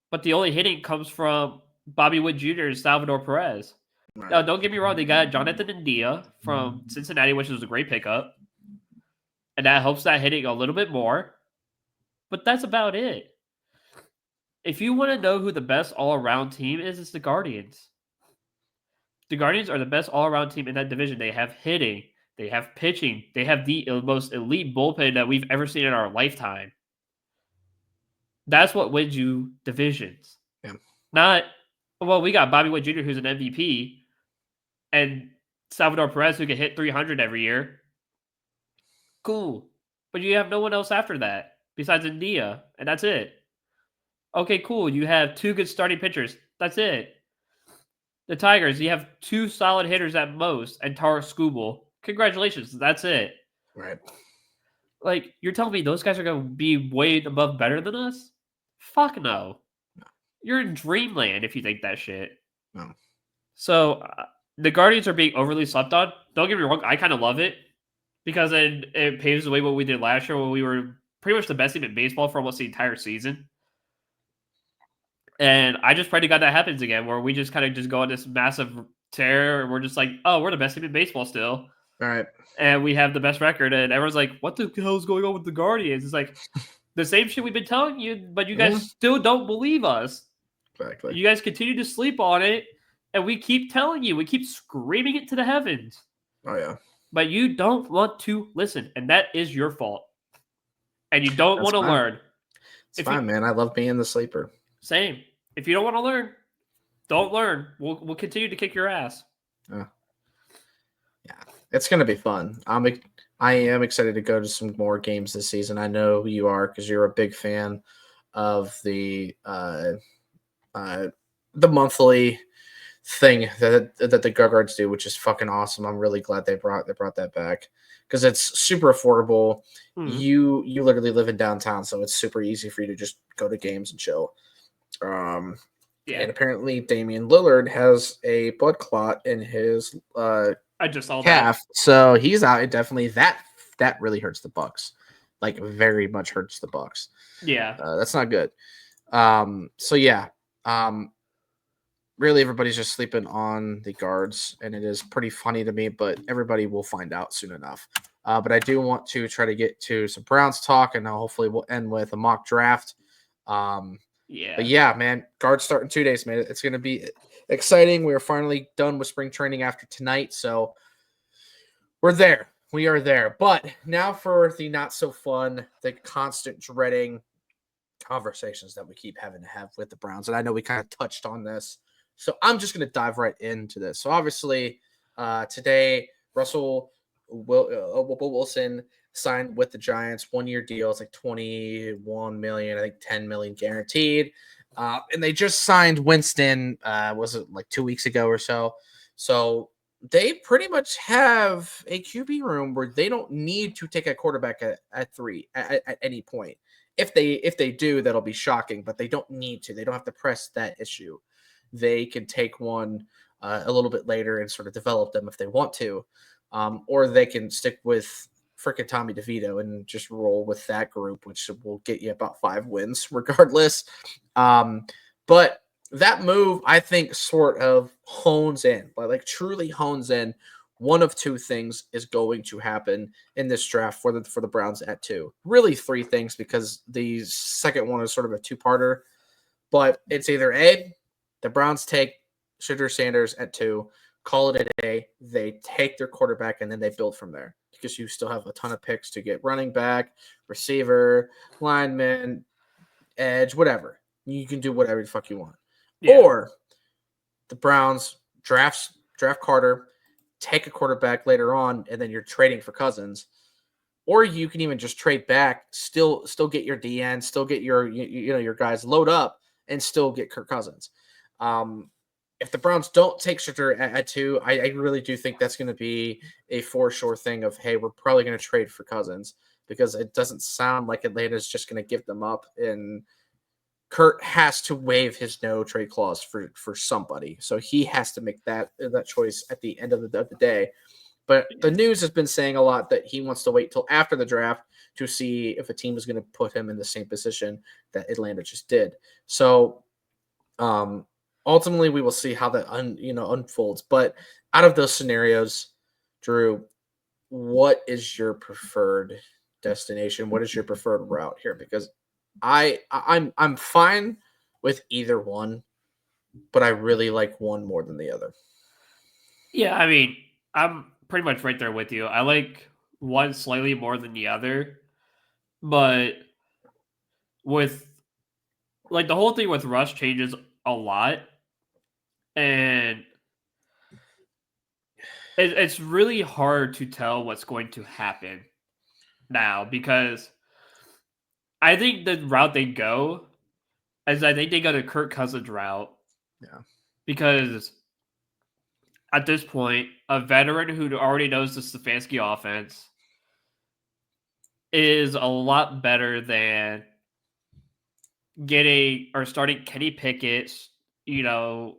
but the only hitting comes from Bobby Witt Jr. and Salvador Perez. Right. Now, don't get me wrong, they got Jonathan India from Cincinnati, which was a great pickup, and that helps that hitting a little bit more, but that's about it. If you want to know who the best all-around team is, it's the Guardians. The Guardians are the best all-around team in that division. They have hitting, they have pitching, they have the most elite bullpen that we've ever seen in our lifetime. That's what wins you divisions. Yeah. Not, well, we got Bobby Witt Jr., who's an MVP, and Salvador Perez, who can hit 300 every year. Cool. But you have no one else after that besides India, and that's it. Okay, cool. You have 2 good starting pitchers. That's it. The Tigers, you have 2 solid hitters at most, and Tarek Skubal. Congratulations. That's it. Right. Like, you're telling me those guys are going to be way above better than us? Fuck no. You're in dreamland if you think that shit. No. So, the Guardians are being overly slept on. Don't get me wrong, I kind of love it because it paves the way what we did last year when we were pretty much the best team in baseball for almost the entire season. And I just pray to God that happens again, where we just kind of just go on this massive tear and we're just like, oh, we're the best team in baseball still. All right. and we have the best record, and everyone's like, "What the hell is going on with the Guardians?" It's like the same shit we've been telling you, but you guys still don't believe us. Exactly. You guys continue to sleep on it, and we keep telling you, we keep screaming it to the heavens, Oh yeah. but you don't want to listen, and that is your fault. And you don't That's want to fine. learn. It's If fine, you man. I love being the sleeper. same, if you don't want to learn, don't learn. We'll continue to kick your ass. Yeah. It's gonna be fun. I am excited to go to some more games this season. I know you are because you're a big fan of uh, the monthly thing that the Guards do, which is fucking awesome. I'm really glad they brought that back because it's super affordable. Hmm. You literally live in downtown, so it's super easy for you to just go to games and chill. And Yeah, apparently Damian Lillard has a blood clot in his I just saw that. calf, so he's out. It definitely that really hurts the Bucks, like very much hurts the Bucks. Yeah, That's not good. So yeah, really everybody's just sleeping on the guards, and it is pretty funny to me. But everybody will find out soon enough. But I do want to try to get to some Browns talk, and hopefully we'll end with a mock draft. yeah, But yeah, man, guards start in 2 days, man. It's going to be exciting. We are finally done with spring training after tonight, so we're there. We are there. But now for the not so fun, the constant dreading conversations that we keep having to have with the Browns. And I know we kind of touched on this. So I'm just going to dive right into this. So obviously, today, Russell Wilson signed with the Giants, 1 year deal. It's like 21 million, I think 10 million guaranteed. And they just signed Winston, was it like 2 weeks ago or so? So they pretty much have a QB room where they don't need to take a quarterback at three at any point. If they do, that'll be shocking, but they don't need to. They don't have to press that issue. They can take one a little bit later and sort of develop them if they want to, or they can stick with freaking Tommy DeVito and just roll with that group, which will get you about 5 wins regardless. But that move, I think, sort of hones in, like truly hones in. One of two things is going to happen in this draft for the Browns at 2. Really 3 things because the second one is sort of a two-parter. But it's either A, the Browns take Shedeur Sanders at 2, call it a day. They take their quarterback and then they build from there because you still have a ton of picks to get running back, receiver, lineman, edge, whatever. You can do whatever the fuck you want. yeah, Or the Browns draft Carter, take a quarterback later on, and then you're trading for Cousins. Or you can even just trade back, still get your DN, still get your your guys load up, and still get Kirk Cousins. If the Browns don't take Shedeur at 2, I really do think that's going to be a for sure thing of, hey, we're probably going to trade for Cousins because it doesn't sound like Atlanta's just going to give them up, and Kurt has to waive his no trade clause for somebody, so he has to make that choice at the end of the day. But the news has been saying a lot that he wants to wait till after the draft to see if a team is going to put him in the same position that Atlanta just did. So ultimately, we will see how that unfolds. But out of those scenarios, Drew, what is your preferred destination? What is your preferred route here? Because I'm fine with either one, but I really like one more than the other. yeah. I mean, I'm pretty much right there with you. I like one slightly more than the other, but with like the whole thing with Rush changes a lot, and it's really hard to tell what's going to happen now because I think the route they go is I think they go the Kirk Cousins route Yeah. because at this point, a veteran who already knows the Stefanski offense is a lot better than getting or starting Kenny Pickett, you know,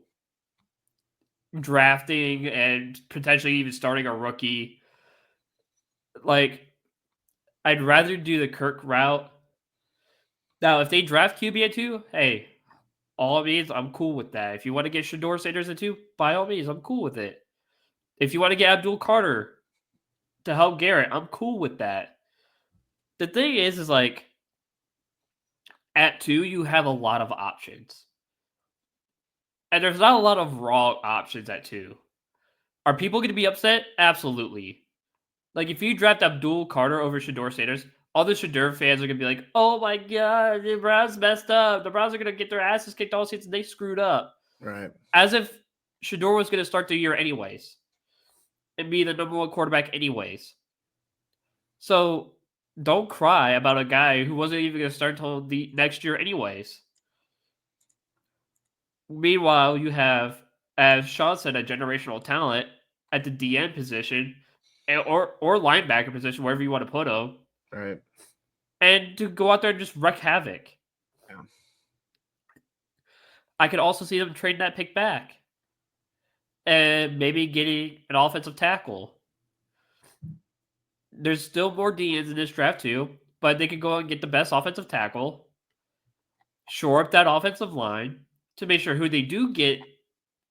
drafting and potentially even starting a rookie. Like, I'd rather do the Kirk route. Now, if they draft QB at 2, hey, all means, I'm cool with that. If you want to get Shedeur Sanders at 2, by all means, I'm cool with it. If you want to get Abdul Carter, to help Garrett. I'm cool with that. The thing is like at 2, you have a lot of options. And there's not a lot of raw options at 2. Are people going to be upset? Absolutely. Like, if you draft Abdul Carter over Shador Sanders, all the Shador fans are going to be like, oh my God, the Browns messed up. The Browns are going to get their asses kicked all season. They screwed up. Right. As if Shador was going to start the year anyways and be the number 1 quarterback anyways. So don't cry about a guy who wasn't even going to start until the next year anyways. Meanwhile, you have, as Sean said, a generational talent at the DN position or linebacker position, wherever you want to put him, Right. and to go out there and just wreak havoc. Yeah. I could also see them trading that pick back and maybe getting an offensive tackle. There's still more DNs in this draft too, but they could go out and get the best offensive tackle, shore up that offensive line to make sure who they do get,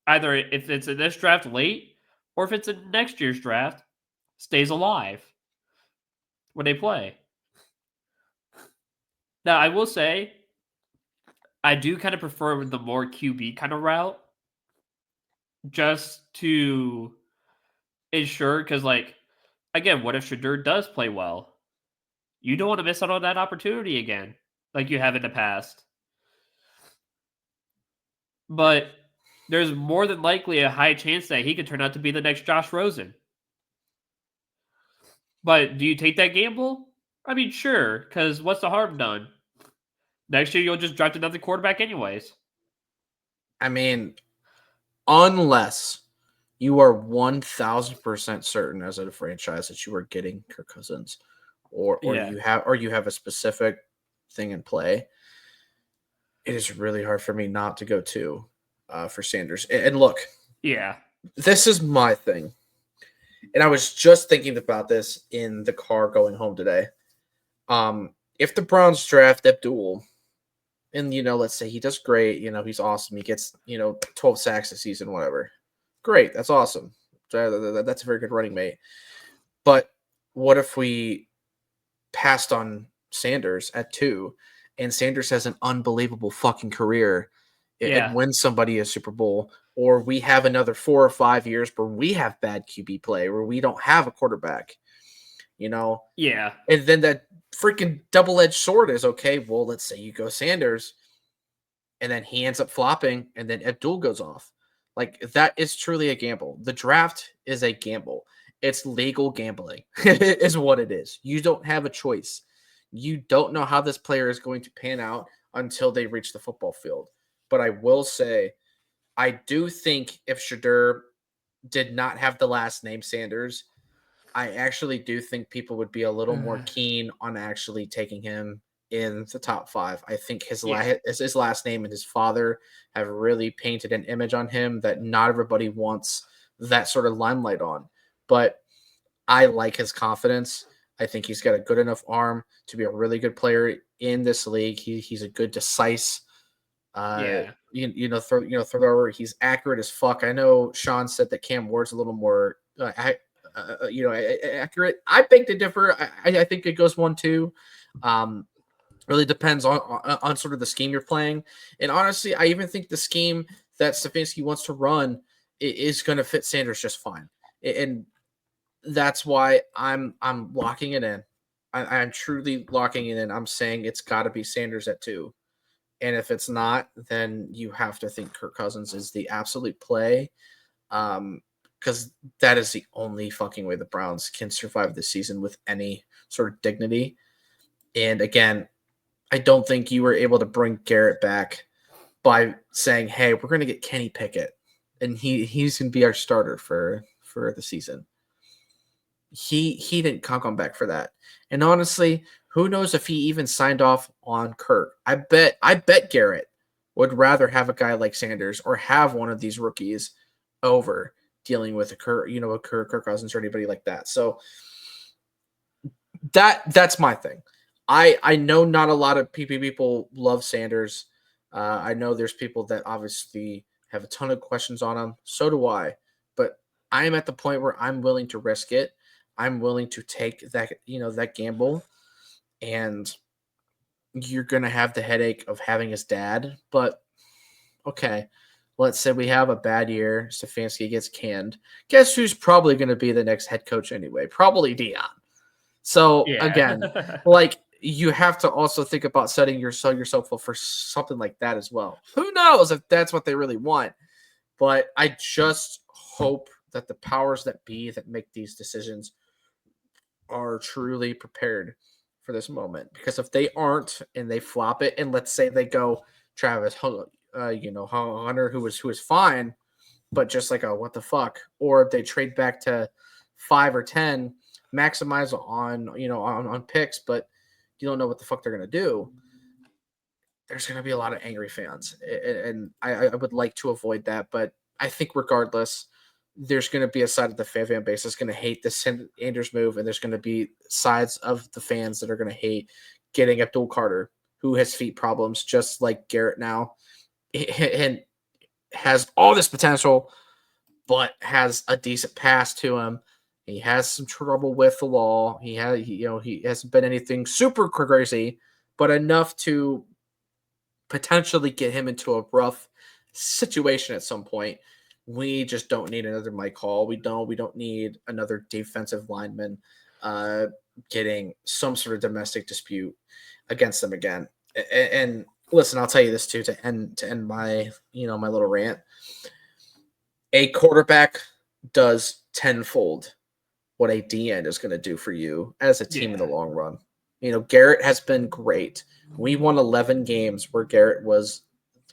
either if it's in this draft late or if it's in next year's draft, stays alive when they play. Now, I will say, I do kind of prefer the more QB kind of route, just to ensure, because, like, again, what if Shador does play well? You don't want to miss out on that opportunity again, like you have in the past. But there's more than likely a high chance that he could turn out to be the next Josh Rosen. But do you take that gamble? I mean, sure, because what's the harm done? Next year, you'll just draft another quarterback anyways. I mean, unless you are 1,000% certain as a franchise that you are getting Kirk Cousins, or Yeah. you have a specific thing in play, it is really hard for me not to go to for Sanders. And look, Yeah. this is my thing. And I was just thinking about this in the car going home today. If the Browns draft Abdul, and let's say he does great, he's awesome. He gets 12 sacks a season, whatever. Great, that's awesome. That's a very good running mate. But what if we passed on Sanders at 2, and Sanders has an unbelievable fucking career Yeah. and wins somebody a Super Bowl, or we have another 4 or 5 years where we have bad QB play, where we don't have a quarterback, Yeah. and then that freaking double-edged sword is, okay, well, let's say you go Sanders, and then he ends up flopping, and then Abdul goes off. Like, that is truly a gamble. The draft is a gamble. It's legal gambling is what it is. You don't have a choice. You don't know how this player is going to pan out until they reach the football field. But I will say, I do think if Shador did not have the last name Sanders, I actually do think people would be a little more keen on actually taking him in the top 5. I think his last name and his father have really painted an image on him that not everybody wants that sort of limelight on. But I like his confidence. I think he's got a good enough arm to be a really good player in this league. He's a good, decisive, thrower. He's accurate as fuck. I know Sean said that Cam Ward's a little more, accurate. I beg to differ. I think it goes 1-2. Really depends on sort of the scheme you're playing. And honestly, I even think the scheme that Stefanski wants to run is going to fit Sanders just fine. And that's why I'm locking it in. I'm truly locking it in. I'm saying it's got to be Sanders at 2. And if it's not, then you have to think Kirk Cousins is the absolute play. Because that is the only fucking way the Browns can survive this season with any sort of dignity. And again, I don't think you were able to bring Garrett back by saying, hey, we're going to get Kenny Pickett, and he's going to be our starter for the season. He didn't come back for that. And honestly, who knows if he even signed off on Kirk. I bet Garrett would rather have a guy like Sanders or have one of these rookies over dealing with a Kirk Cousins or anybody like that. So that's my thing. I know not a lot of people love Sanders. I know there's people that obviously have a ton of questions on him. So do I. But I am at the point where I'm willing to risk it. I'm willing to take that, that gamble, and you're going to have the headache of having his dad. But okay, let's say we have a bad year. Stefanski gets canned. Guess who's probably going to be the next head coach anyway? Probably Dion. So again, Yeah. like you have to also think about setting yourself up for something like that as well. Who knows if that's what they really want? But I just hope that the powers that be that make these decisions are truly prepared for this moment. Because if they aren't and they flop it, and let's say they go Travis, Hunter, who was fine, but just like a what the fuck, or they trade back to 5 or 10, maximize on picks, but you don't know what the fuck they're gonna do. There's gonna be a lot of angry fans, and I would like to avoid that, but I think regardless, there's going to be a side of the fan base that's going to hate the Sanders move, and there's going to be sides of the fans that are going to hate getting Abdul Carter, who has feet problems just like Garrett now, and has all this potential, but has a decent pass to him. He has some trouble with the law. He hasn't been anything super crazy, but enough to potentially get him into a rough situation at some point. We just don't need another Mike Hall. We don't need another defensive lineman getting some sort of domestic dispute against them again. And listen, I'll tell you this too to end my my little rant. A quarterback does tenfold what a DN is going to do for you as a team in the long run. Garrett has been great. We won 11 games where Garrett was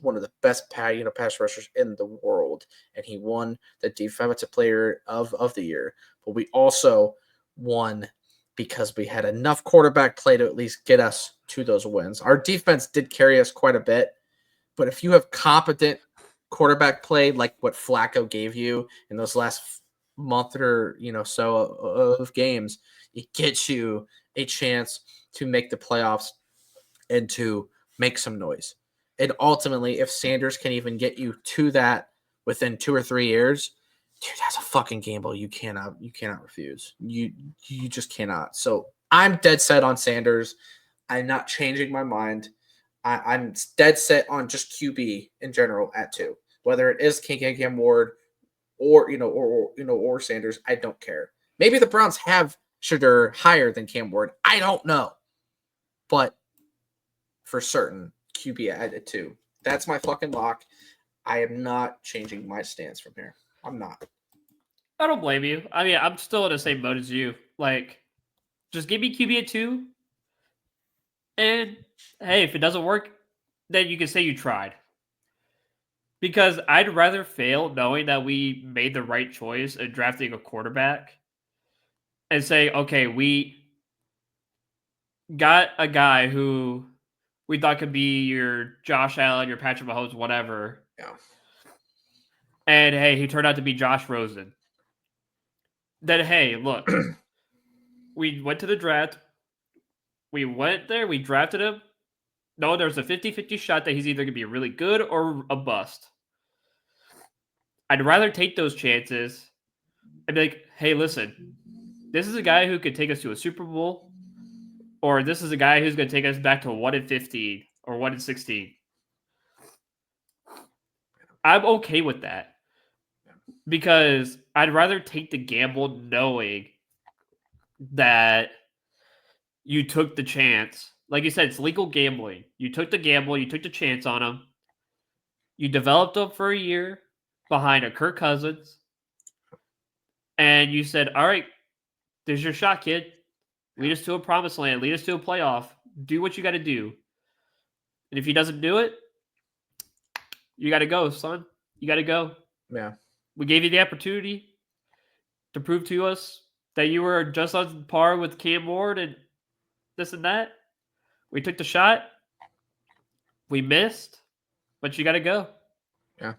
one of the best pass rushers in the world, and he won the defensive player of the year. But we also won because we had enough quarterback play to at least get us to those wins. Our defense did carry us quite a bit, but if you have competent quarterback play like what Flacco gave you in those last month or so of games, it gets you a chance to make the playoffs and to make some noise. And ultimately, if Sanders can even get you to that within 2 or 3 years, dude, that's a fucking gamble you cannot refuse. You just cannot. So I'm dead set on Sanders. I'm not changing my mind. I'm dead set on just QB in general at 2, whether it is Cam Ward or Sanders. I don't care. Maybe the Browns have Shedeur higher than Cam Ward. I don't know, but for certain, QB at 2. That's my fucking lock. I am not changing my stance from here. I'm not. I don't blame you. I mean, I'm still in the same boat as you. Like, just give me QB at 2. And hey, if it doesn't work, then you can say you tried. Because I'd rather fail knowing that we made the right choice in drafting a quarterback and say, okay, we got a guy who we thought could be your Josh Allen, your Patrick Mahomes, whatever. Yeah. And hey, he turned out to be Josh Rosen. Then hey, look, we went to the draft. We went there, we drafted him. No, there's a 50-50 shot that he's either going to be really good or a bust. I'd rather take those chances and be like, hey, listen, this is a guy who could take us to a Super Bowl, or this is a guy who's going to take us back to 1-15 or 1-16. I'm okay with that because I'd rather take the gamble knowing that you took the chance. Like you said, it's legal gambling. You took the gamble. You took the chance on him. You developed him for a year behind a Kirk Cousins. And you said, all right, there's your shot, kid. Lead us to a promised land. Lead us to a playoff. Do what you got to do. And if he doesn't do it, you got to go, son. You got to go. Yeah. We gave you the opportunity to prove to us that you were just on par with Cam Ward and this and that. We took the shot. We missed, but you got to go. Yeah.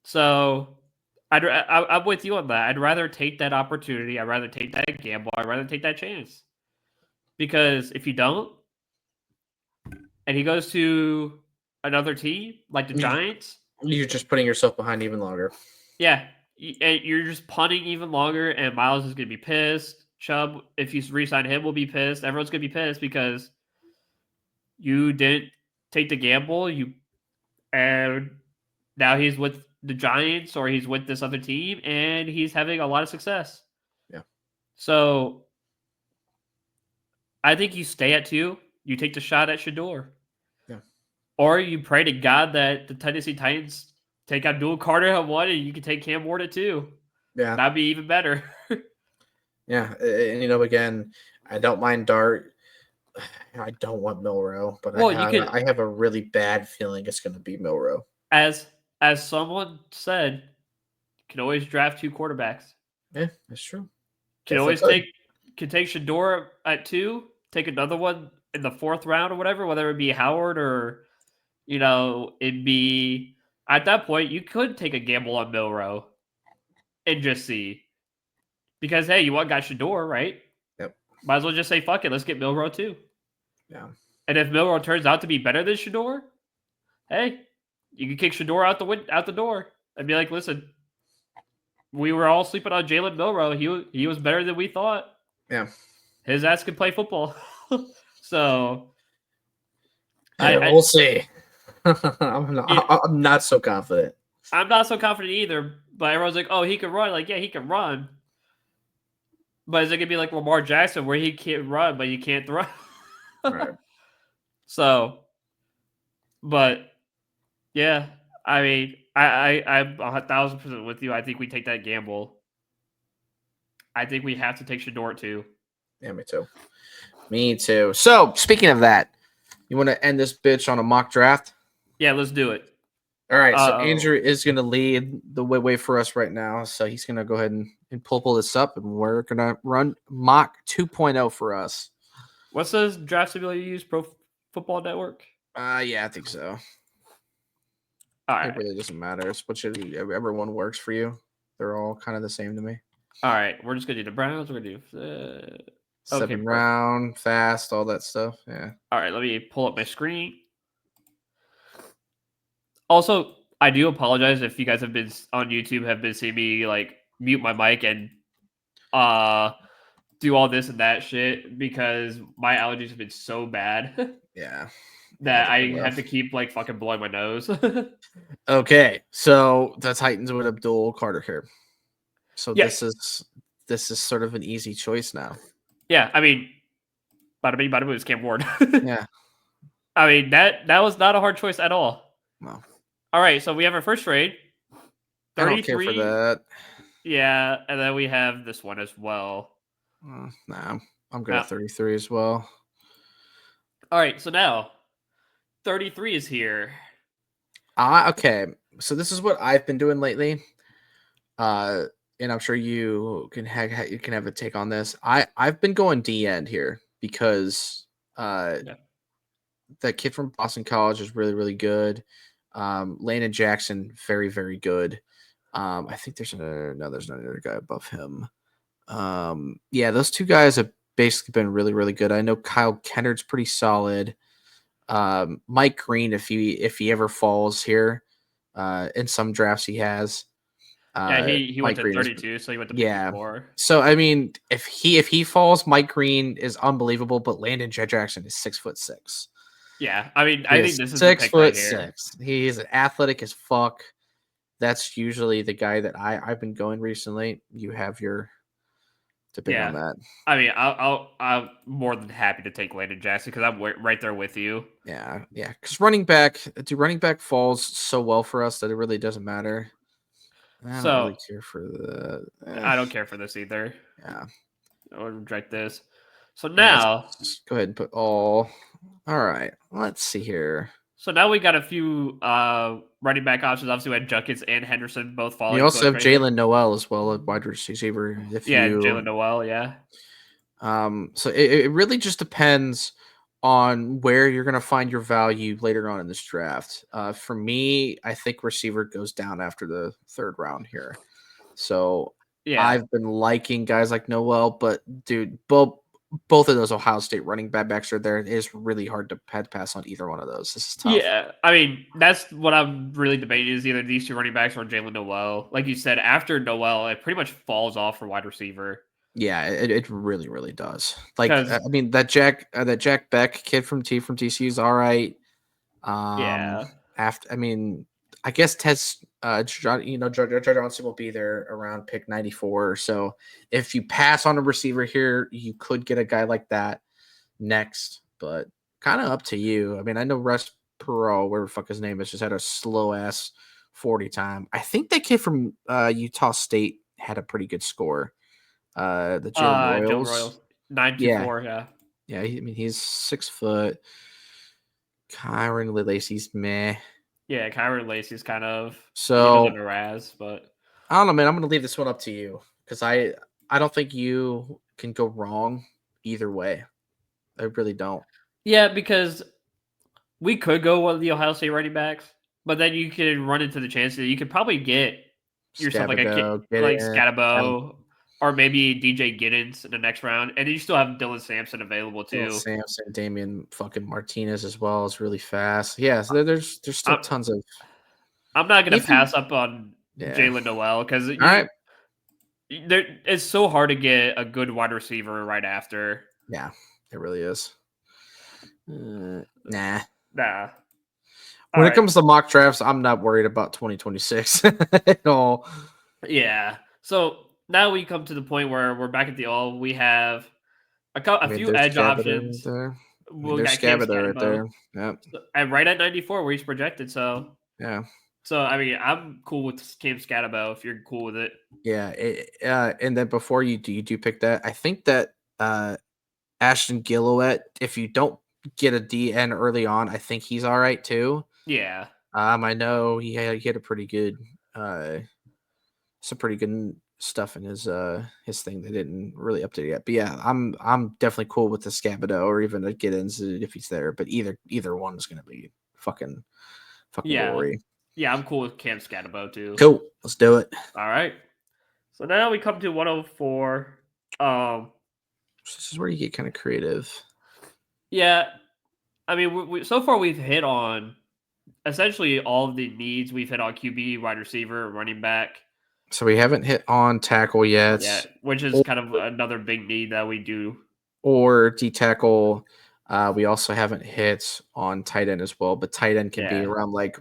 So I'm with you on that. I'd rather take that opportunity. I'd rather take that gamble. I'd rather take that chance. Because if you don't, and he goes to another team like the Giants, you're just putting yourself behind even longer. yeah, you're just punting even longer, and Miles is going to be pissed. Chubb, if you re-sign him, will be pissed. Everyone's gonna be pissed because you didn't take the gamble. And now he's with the Giants or he's with this other team, and he's having a lot of success. Yeah. So I think you stay at 2. You take the shot at Shador. Yeah. Or you pray to God that the Tennessee Titans take Abdul Carter at 1 and you can take Cam Ward at 2. Yeah. That'd be even better. Yeah. And, again, I don't mind Dart. I don't want Milrow, but I have a really bad feeling it's going to be Milrow. As someone said, you can always draft 2 quarterbacks. Yeah, that's true. Can always take Shador at 2, take another one in the 4th round or whatever, whether it be Howard or, it'd be, at that point, you could take a gamble on Milrow and just see. Because, hey, you got Shador, right? Yep. Might as well just say, fuck it, let's get Milrow too. Yeah. And if Milrow turns out to be better than Shador, hey, you can kick Shador out the door and be like, listen, we were all sleeping on Jalen Milrow. He was better than we thought. Yeah. His ass can play football. So we'll see. I'm not so confident. I'm not so confident either, but everyone's like, oh, he can run. Like, yeah, he can run. But is it going to be like Lamar Jackson where he can't run, but he can't throw? Right. So, but yeah, I mean, I'm 1,000% with you. I think we take that gamble. I think we have to take Shador too. Yeah, me too. So, speaking of that, you want to end this bitch on a mock draft? Yeah, let's do it. All right, so Andrew is going to lead the way for us right now. So he's going to go ahead and pull this up, and we're going to run mock 2.0 for us. What's the draft simulator you use? Pro Football Network? Yeah, I think so. All right. It really doesn't matter. It's whichever one works for you. They're all kind of the same to me. All right, we're just going to do the Browns. We're going to do 7 round, fast, all that stuff. Yeah. All right, let me pull up my screen. Also, I do apologize if you guys have been on YouTube, have been seeing me like mute my mic and do all this and that shit because my allergies have been so bad. Yeah. That I have to keep like fucking blowing my nose. Okay, so the Titans with Abdul Carter here. So this is sort of an easy choice now. Yeah, I mean, bada bing, bada boom, it's Cam Ward. Yeah. I mean, that was not a hard choice at all. No. All right, so we have our first trade. 33. I don't care for that. Yeah, and then we have this one as well. Nah, I'm good at 33 as well. All right, so now 33 is here. Okay, so this is what I've been doing lately. And I'm sure you can have a take on this. I've been going D end here because that kid from Boston College is really, really good. Landon Jackson, very, very good. I think there's another guy above him. Yeah, those 2 guys have basically been really, really good. I know Kyle Kennard's pretty solid. Mike Green, if he ever falls here, in some drafts he has. Yeah, he went to 32, so he went to 54. So I mean, if he falls, Mike Green is unbelievable, but Landon Jackson is 6'6". Yeah, I mean, I think this is 6'6". Right, he's athletic as fuck. That's usually the guy that I've been going recently. You have your debate on that. I mean, I'm more than happy to take Landon Jackson because I'm right there with you. Yeah. Because running back falls so well for us that it really doesn't matter. I don't really care for the. I don't care for this either. Yeah. I'll reject this. So now, go ahead and put all. All right. Let's see here. So now we got a few running back options. Obviously, we had Junkins and Henderson both falling. You also have Jalen Noel as well, a wide receiver. Jalen Noel, yeah. So it really just depends on where you're going to find your value later on in this draft. For me, I think receiver goes down after the 3rd round here. So yeah, I've been liking guys like Noel, but dude, both of those Ohio State running backs are there. It is really hard to pass on either one of those. This is tough. Yeah, I mean, that's what I'm really debating is either these 2 running backs or Jalen Noel. Like you said, after Noel, it pretty much falls off for wide receiver. Yeah, it really, really does. Like, Because I mean, that Jack Beck kid from TCU is all right. yeah, After, I mean, I guess Ted's, George Johnson will be there around pick 94. So if you pass on a receiver here, you could get a guy like that next, but kind of up to you. I mean, I know Russ Perot, whatever the fuck his name is, just had a slow ass 40 time. I think that kid from Utah State had a pretty good score. The Jalen Jalen Royals. Royals 924. Yeah, Yeah, I mean, he's 6 foot. Kyron Lacey's meh. yeah. Kyron Lacey's kind of he was So under Raz, but I don't know, man. I'm gonna leave this one up to you because I don't think you can go wrong either way. I really don't. yeah, because we could go one of the Ohio State running backs, but then you could run into the chance that you could probably get yourself like a kid Scabado, get like in. Scatabo or maybe DJ Giddens in the next round, and then you still have Dylan Sampson available Will too. Sampson, Damian fucking Martinez as well is really fast. Yeah, so there's still I'm, tons of I'm not gonna if you pass up on yeah. Jalen Noel because All right. there it's so hard to get a good wide receiver right after. Yeah, it really is. Nah. Nah. All When it right. comes to mock drafts, I'm not worried about 2026 at all. Yeah. So now we come to the point where we're back at the all. We have I a mean, few there's edge Scabada right options. there. I mean, We there's got Cam Scabada right Scatabo. there. Yep. And right at 94 where he's projected. Yeah. So I mean, I'm cool with Cam Scatabo if you're cool with it. Yeah. And then before you do pick that, I think that Ashton Gillowett, if you don't get a DN early on, I think he's all right too. Yeah. I know he had a pretty good some pretty good stuff in his thing. They didn't really update it yet. But yeah, I'm definitely cool with the Scabado or even a Giddens if he's there. But either one is gonna be fucking Yeah. glory. Yeah, I'm cool with Cam Scatabo too. Cool. Let's do it. All right. So now we come to 104. This is where you get kind of creative. Yeah. I mean, so far we've hit on essentially all of the needs. We've hit on QB, wide receiver, running back. So we haven't hit on tackle yet. Yeah, which is kind of another big need that we do. Or D tackle. We also haven't hit on tight end as well, but tight end can be Yeah. around like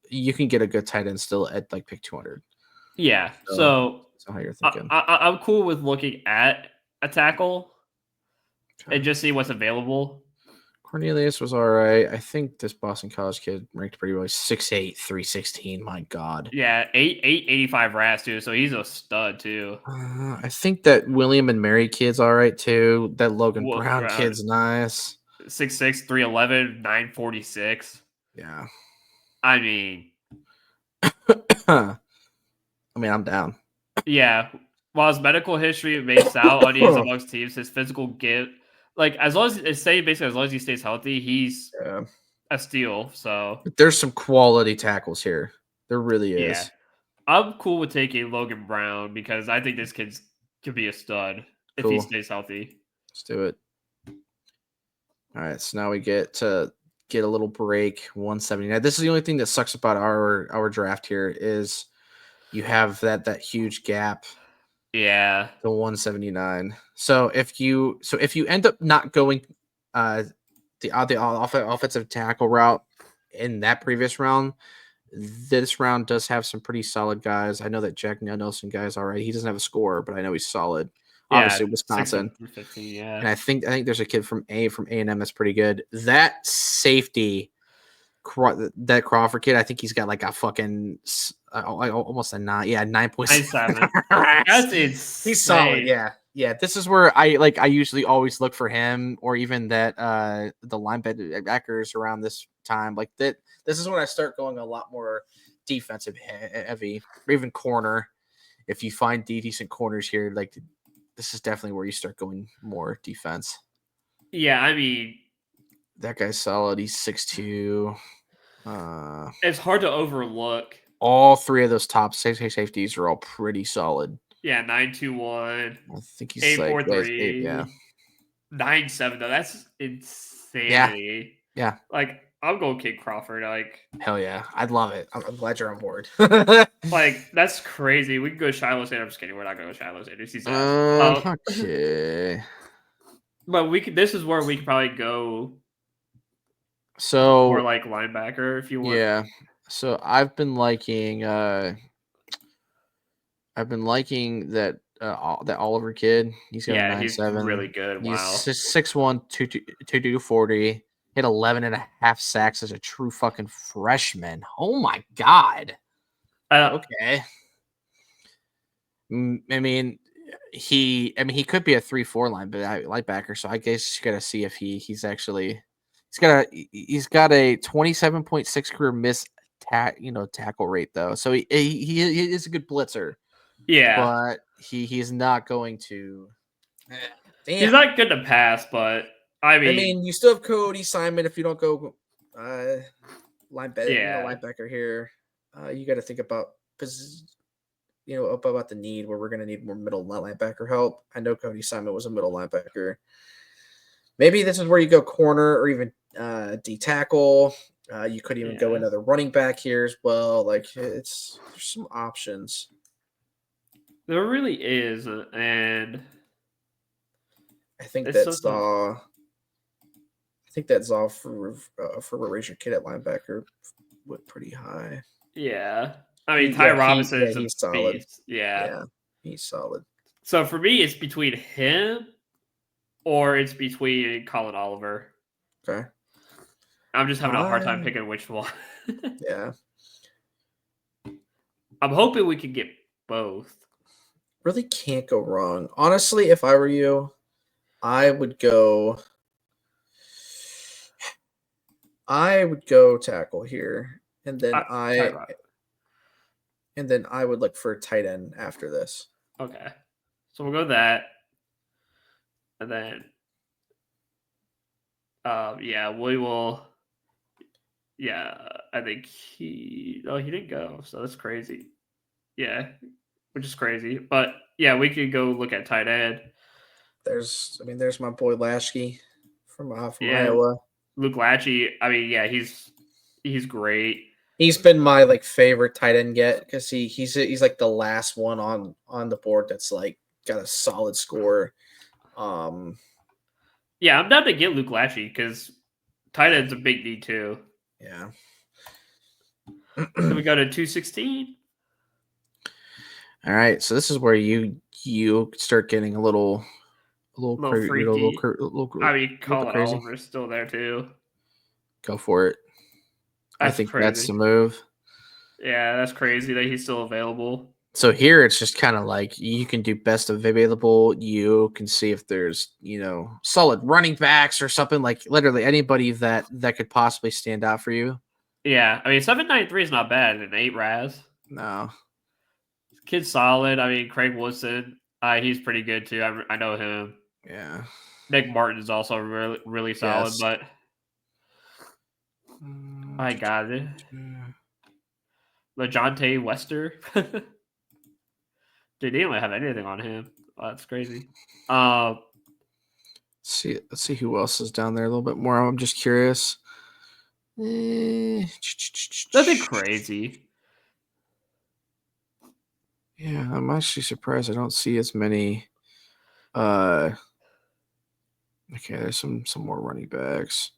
you can get a good tight end still at like pick 200. Yeah. So how you're thinking? I'm cool with looking at a tackle Okay. and just see what's available. Cornelius was all right. I think this Boston College kid ranked pretty well. 6'8", 316. My God. Yeah, 85 RAS too, so he's a stud too. I think that William and Mary kid's all right too. That Logan Brown Brown. kid's nice. 6'6", 311, 946. Yeah. I mean, I'm down. yeah. While his medical history may sound unease amongst teams, his physical gift, like as long as as long as he stays healthy, he's Yeah. a steal. So There's some quality tackles here. There really is. yeah, I'm cool with taking Logan Brown because I think this kid could be a stud if he Cool. stays healthy. Let's do it. All right, so now we get to get a little break. 179. This is the only thing that sucks about our draft here is you have that huge gap Yeah, to 179. So if you end up not going the offensive tackle route in that previous round, this round does have some pretty solid guys. I know that Jack Nelson guy is all right. He doesn't have a score, but I know he's solid. Obviously, Wisconsin. 6'15", yeah. And I think there's a kid from A&M that's pretty good. That safety, that Crawford kid, I think he's got like a fucking almost a 9.7. That's insane. He's solid. Yeah. This is where I usually always look for him, or even that the linebackers around this time. Like that. This is when I start going a lot more defensive heavy, or even corner. If you find decent corners here, like this is definitely where you start going more defense. Yeah, I mean, that guy's solid. He's 6'2". It's hard to overlook. All three of those top safeties are all pretty solid. Yeah, 921. I think he's 843. Yeah. 97 though. That's insanity. Yeah. Like I'm going Kid Crawford. Hell yeah, I'd love it. I'm glad you're on board. That's crazy. We can go Shiloh Sanders. I'm just kidding. We're not going to go Shiloh Sanders. He's ass. Okay. But we could. This is where we could probably go So for like linebacker if you want. yeah. So I've been liking that that Oliver kid. He's got a Yeah, he's 9.7. really good. He's Wow. 6'1", 240. Hit 11.5 sacks as a true fucking freshman. Oh my god. Okay. I mean, he could be a 3-4 linebacker. So I guess you got to see if he's got a 27.6 career tackle rate though. So he is a good blitzer. Yeah. But he's not going to. Damn. He's not good to pass, but I mean, you still have Cody Simon if you don't go linebacker here. You got to think about about the need where we're going to need more middle linebacker help. I know Cody Simon was a middle linebacker. Maybe this is where you go corner or even D tackle. You could even go another running back here as well. There's some options. There really is, and I think that Zaw for Razor Kid at linebacker went pretty high. Yeah, I mean Ty Robinson is he's solid. Beast. Yeah, he's solid. So for me, it's between him or it's between Colin Oliver. Okay. I'm just having a hard time picking which one. Yeah. I'm hoping we can get both. Really can't go wrong. Honestly, if I were you, I would go tackle here, and then I would look for a tight end after this. Okay, so we'll go that, and then we will. Yeah, I think he didn't go, so that's crazy. Yeah, which is crazy, but yeah, we could go look at tight end. There's my boy Lasky from Iowa. Luke Lachey. I mean, yeah, he's great. He's been my favorite tight end get because he's like the last one on the board that's got a solid score. Yeah, I'm down to get Luke Lachey because tight end's a big need too. Yeah. So we go to 216. All right, so this is where you start getting a little freaky. I mean, Colin Oliver's still there too. Go for it. I think crazy. That's the move. Yeah, that's crazy that he's still available. So here it's just kind of you can do best available. You can see if there's solid running backs or something, literally anybody that could possibly stand out for you. Yeah, I mean 793 is not bad in 8 RAS. No, kid's solid. I mean Craig Woodson, he's pretty good too. I know him. Yeah, Nick Martin is also really really solid, but my God, LeJontay Wester. Dude, they don't have anything on him. Oh, that's crazy. Let's see who else is down there a little bit more. I'm just curious. Nothing crazy. Yeah, I'm actually surprised I don't see as many. Okay, there's some more running backs.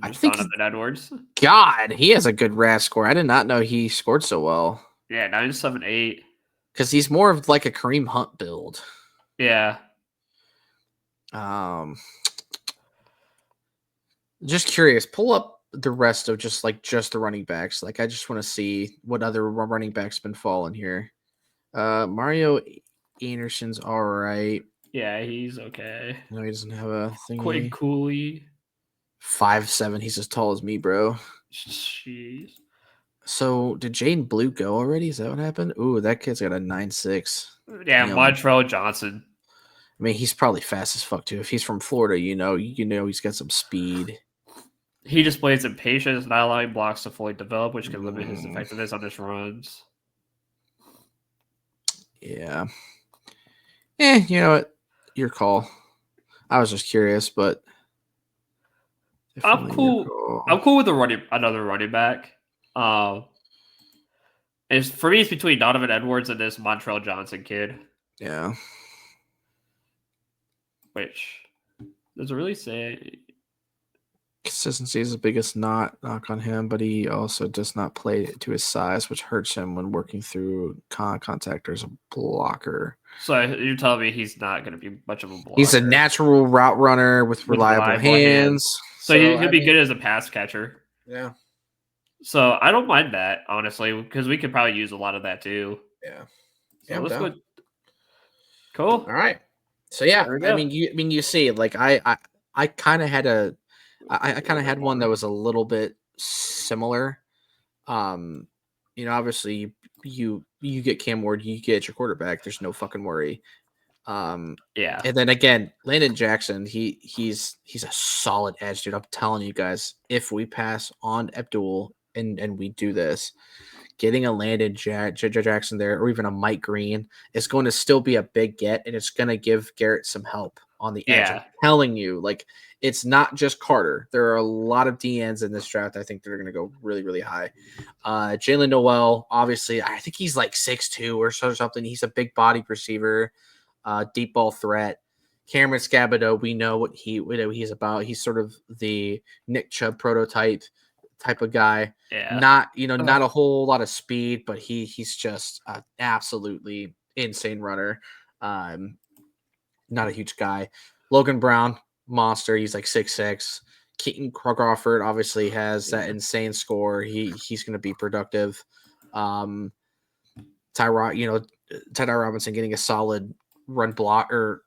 I think Donovan Edwards. God, he has a good RAS score. I did not know he scored so well. Yeah, 9.78. Because he's more of like a Kareem Hunt build. Yeah. Just curious. Pull up the rest of just the running backs. I just want to see what other running backs been falling here. Mario Anderson's all right. Yeah, he's okay. No, he doesn't have a thing. Quinn Cooley. 5'7". He's as tall as me, bro. Jeez. So did Jaden Blue go already? Is that what happened? Ooh, that kid's got a 9.6. Yeah, Montrell Johnson. I mean, he's probably fast as fuck too. If he's from Florida, he's got some speed. He displays impatience, not allowing blocks to fully develop, which can limit his effectiveness on his runs. Yeah. You know what? Your call. I was just curious, but If I'm only you cool. go. I'm cool with another running back. It's for me. It's between Donovan Edwards and this Montreal Johnson kid. Yeah. Which does it really say? Consistency is the biggest knock on him, but he also does not play to his size, which hurts him when working through contact or as a blocker. So you're telling me he's not going to be much of a blocker? He's a natural route runner with reliable hands. So he'll be good as a pass catcher. Yeah. So I don't mind that, honestly, because we could probably use a lot of that too. Yeah. So let's go. Cool. All right. So yeah, I mean, you see, like I kind of had I kind of had one that was a little bit similar. Obviously you get Cam Ward, you get your quarterback. There's no fucking worry. Yeah. And then again, Landon Jackson, he's a solid edge, dude. I'm telling you guys, if we pass on Abdul and we do this, getting a Landon Jackson there or even a Mike Green is going to still be a big get, and it's going to give Garrett some help on the edge. I'm telling you, like, it's not just Carter. There are a lot of DNs in this draft. I think they're going to go really, really high. Jalen Noel, obviously, I think he's like 6'2" or something. He's a big body receiver, deep ball threat. Cameron Scabato, we know what he's about. He's sort of the Nick Chubb prototype type of guy. Yeah. Not a whole lot of speed, but he's just an absolutely insane runner. Not a huge guy. Logan Brown, monster. He's like 6'6". Keaton Crawford obviously has that insane score. He's going to be productive. Ty Robinson getting a solid run block or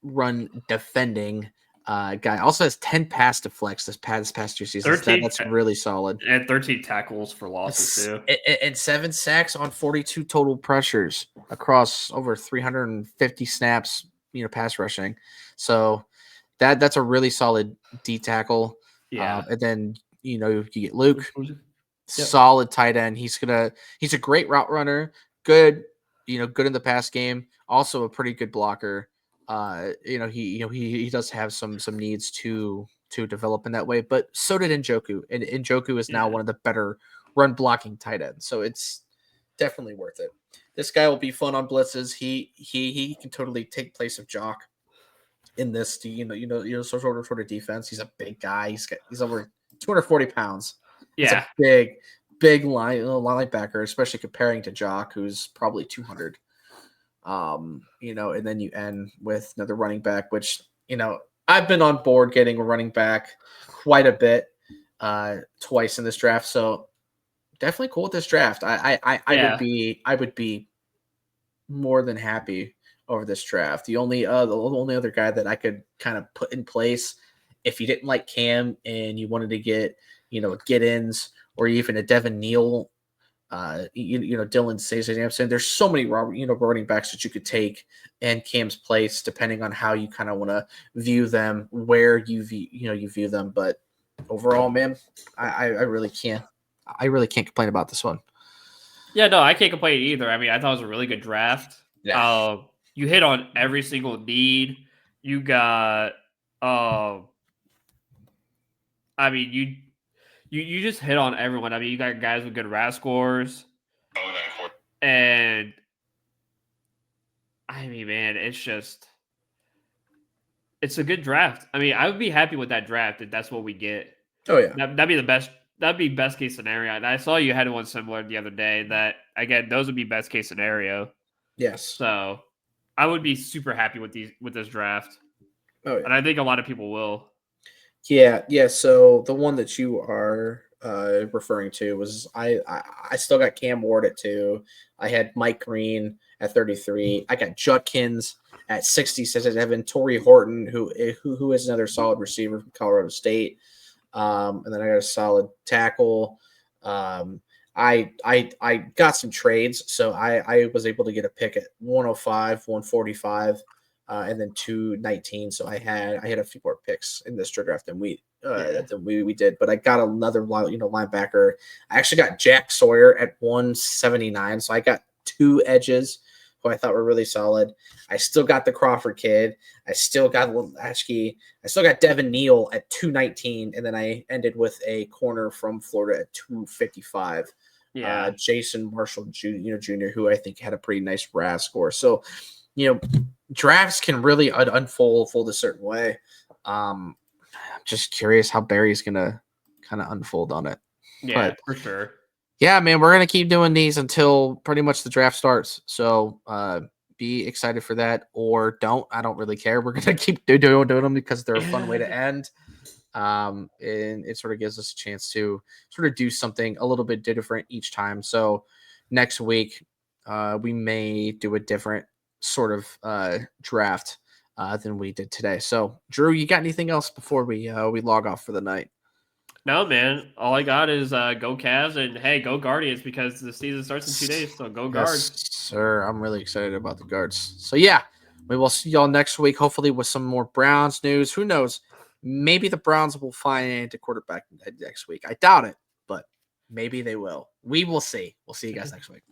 run defending guy. Also has 10 pass deflects this past 2 seasons. That's really solid. And 13 tackles for losses too. And 7 sacks on 42 total pressures across over 350 snaps, pass rushing. So that's a really solid D tackle. Yeah. And then, you get Luke, solid tight end. He's a great route runner, good in the pass game, also a pretty good blocker. He does have some needs to develop in that way, but so did Njoku, and Njoku is now one of the better run blocking tight ends. So it's definitely worth it. This guy will be fun on blitzes. He can totally take place of Jock in this, sort of defense. He's a big guy. He's over 240 pounds. He's a big linebacker, especially comparing to Jock, who's probably 200. And then you end with another running back, which, I've been on board getting a running back quite a bit, twice in this draft. So definitely cool with this draft. I would be more than happy over this draft. The only other guy that I could kind of put in place, if you didn't like Cam and you wanted to get, get-ins or even a Devin Neal, Dylan Sampson. There's so many running backs that you could take in Cam's place, depending on how you kind of want to view them, where you view them. But overall, man, I really can't complain about this one. Yeah, no, I can't complain either. I mean, I thought it was a really good draft. Yeah. You hit on every single need. You got, you just hit on everyone. I mean, you got guys with good RAS scores. And I mean, man, it's a good draft. I mean, I would be happy with that draft if that's what we get. Oh yeah. That'd be the best. That'd be best case scenario. And I saw you had one similar the other day that, again, those would be best case scenario. Yes. So I would be super happy with this draft. Oh yeah. And I think a lot of people will. Yeah. So the one that you are referring to was I still got Cam Ward at 2. I had Mike Green at 33. I got Judkins at 67. Torrey Horton, who is another solid receiver from Colorado State. And then I got a solid tackle. I got some trades, so I was able to get a pick at 105, 145, and then 219. So I had a few more picks in this draft than we did. But I got another linebacker. I actually got Jack Sawyer at 179. So I got 2 edges. who I thought were really solid. I still got the Crawford kid. I still got Latchkey. I still got Devin Neal at 219, and then I ended with a corner from Florida at 255. Yeah. Jason Marshall Jr., who I think had a pretty nice RAS score. So, drafts can really unfold a certain way. I'm just curious how Barry's gonna kind of unfold on it. Yeah, But for sure. yeah, man, we're gonna keep doing these until pretty much the draft starts. So be excited for that, or don't. I don't really care. We're gonna keep doing them because they're a fun way to end. And it sort of gives us a chance to sort of do something a little bit different each time. So next week, we may do a different sort of draft than we did today. So Drew, you got anything else before we log off for the night? No, man. All I got is go Cavs and hey, go Guardians because the season starts in 2 days. So go Guards. Yes, sir. I'm really excited about the Guards. So yeah, we will see y'all next week. Hopefully with some more Browns news. Who knows? Maybe the Browns will find a quarterback next week. I doubt it, but maybe they will. We will see. We'll see you guys next week.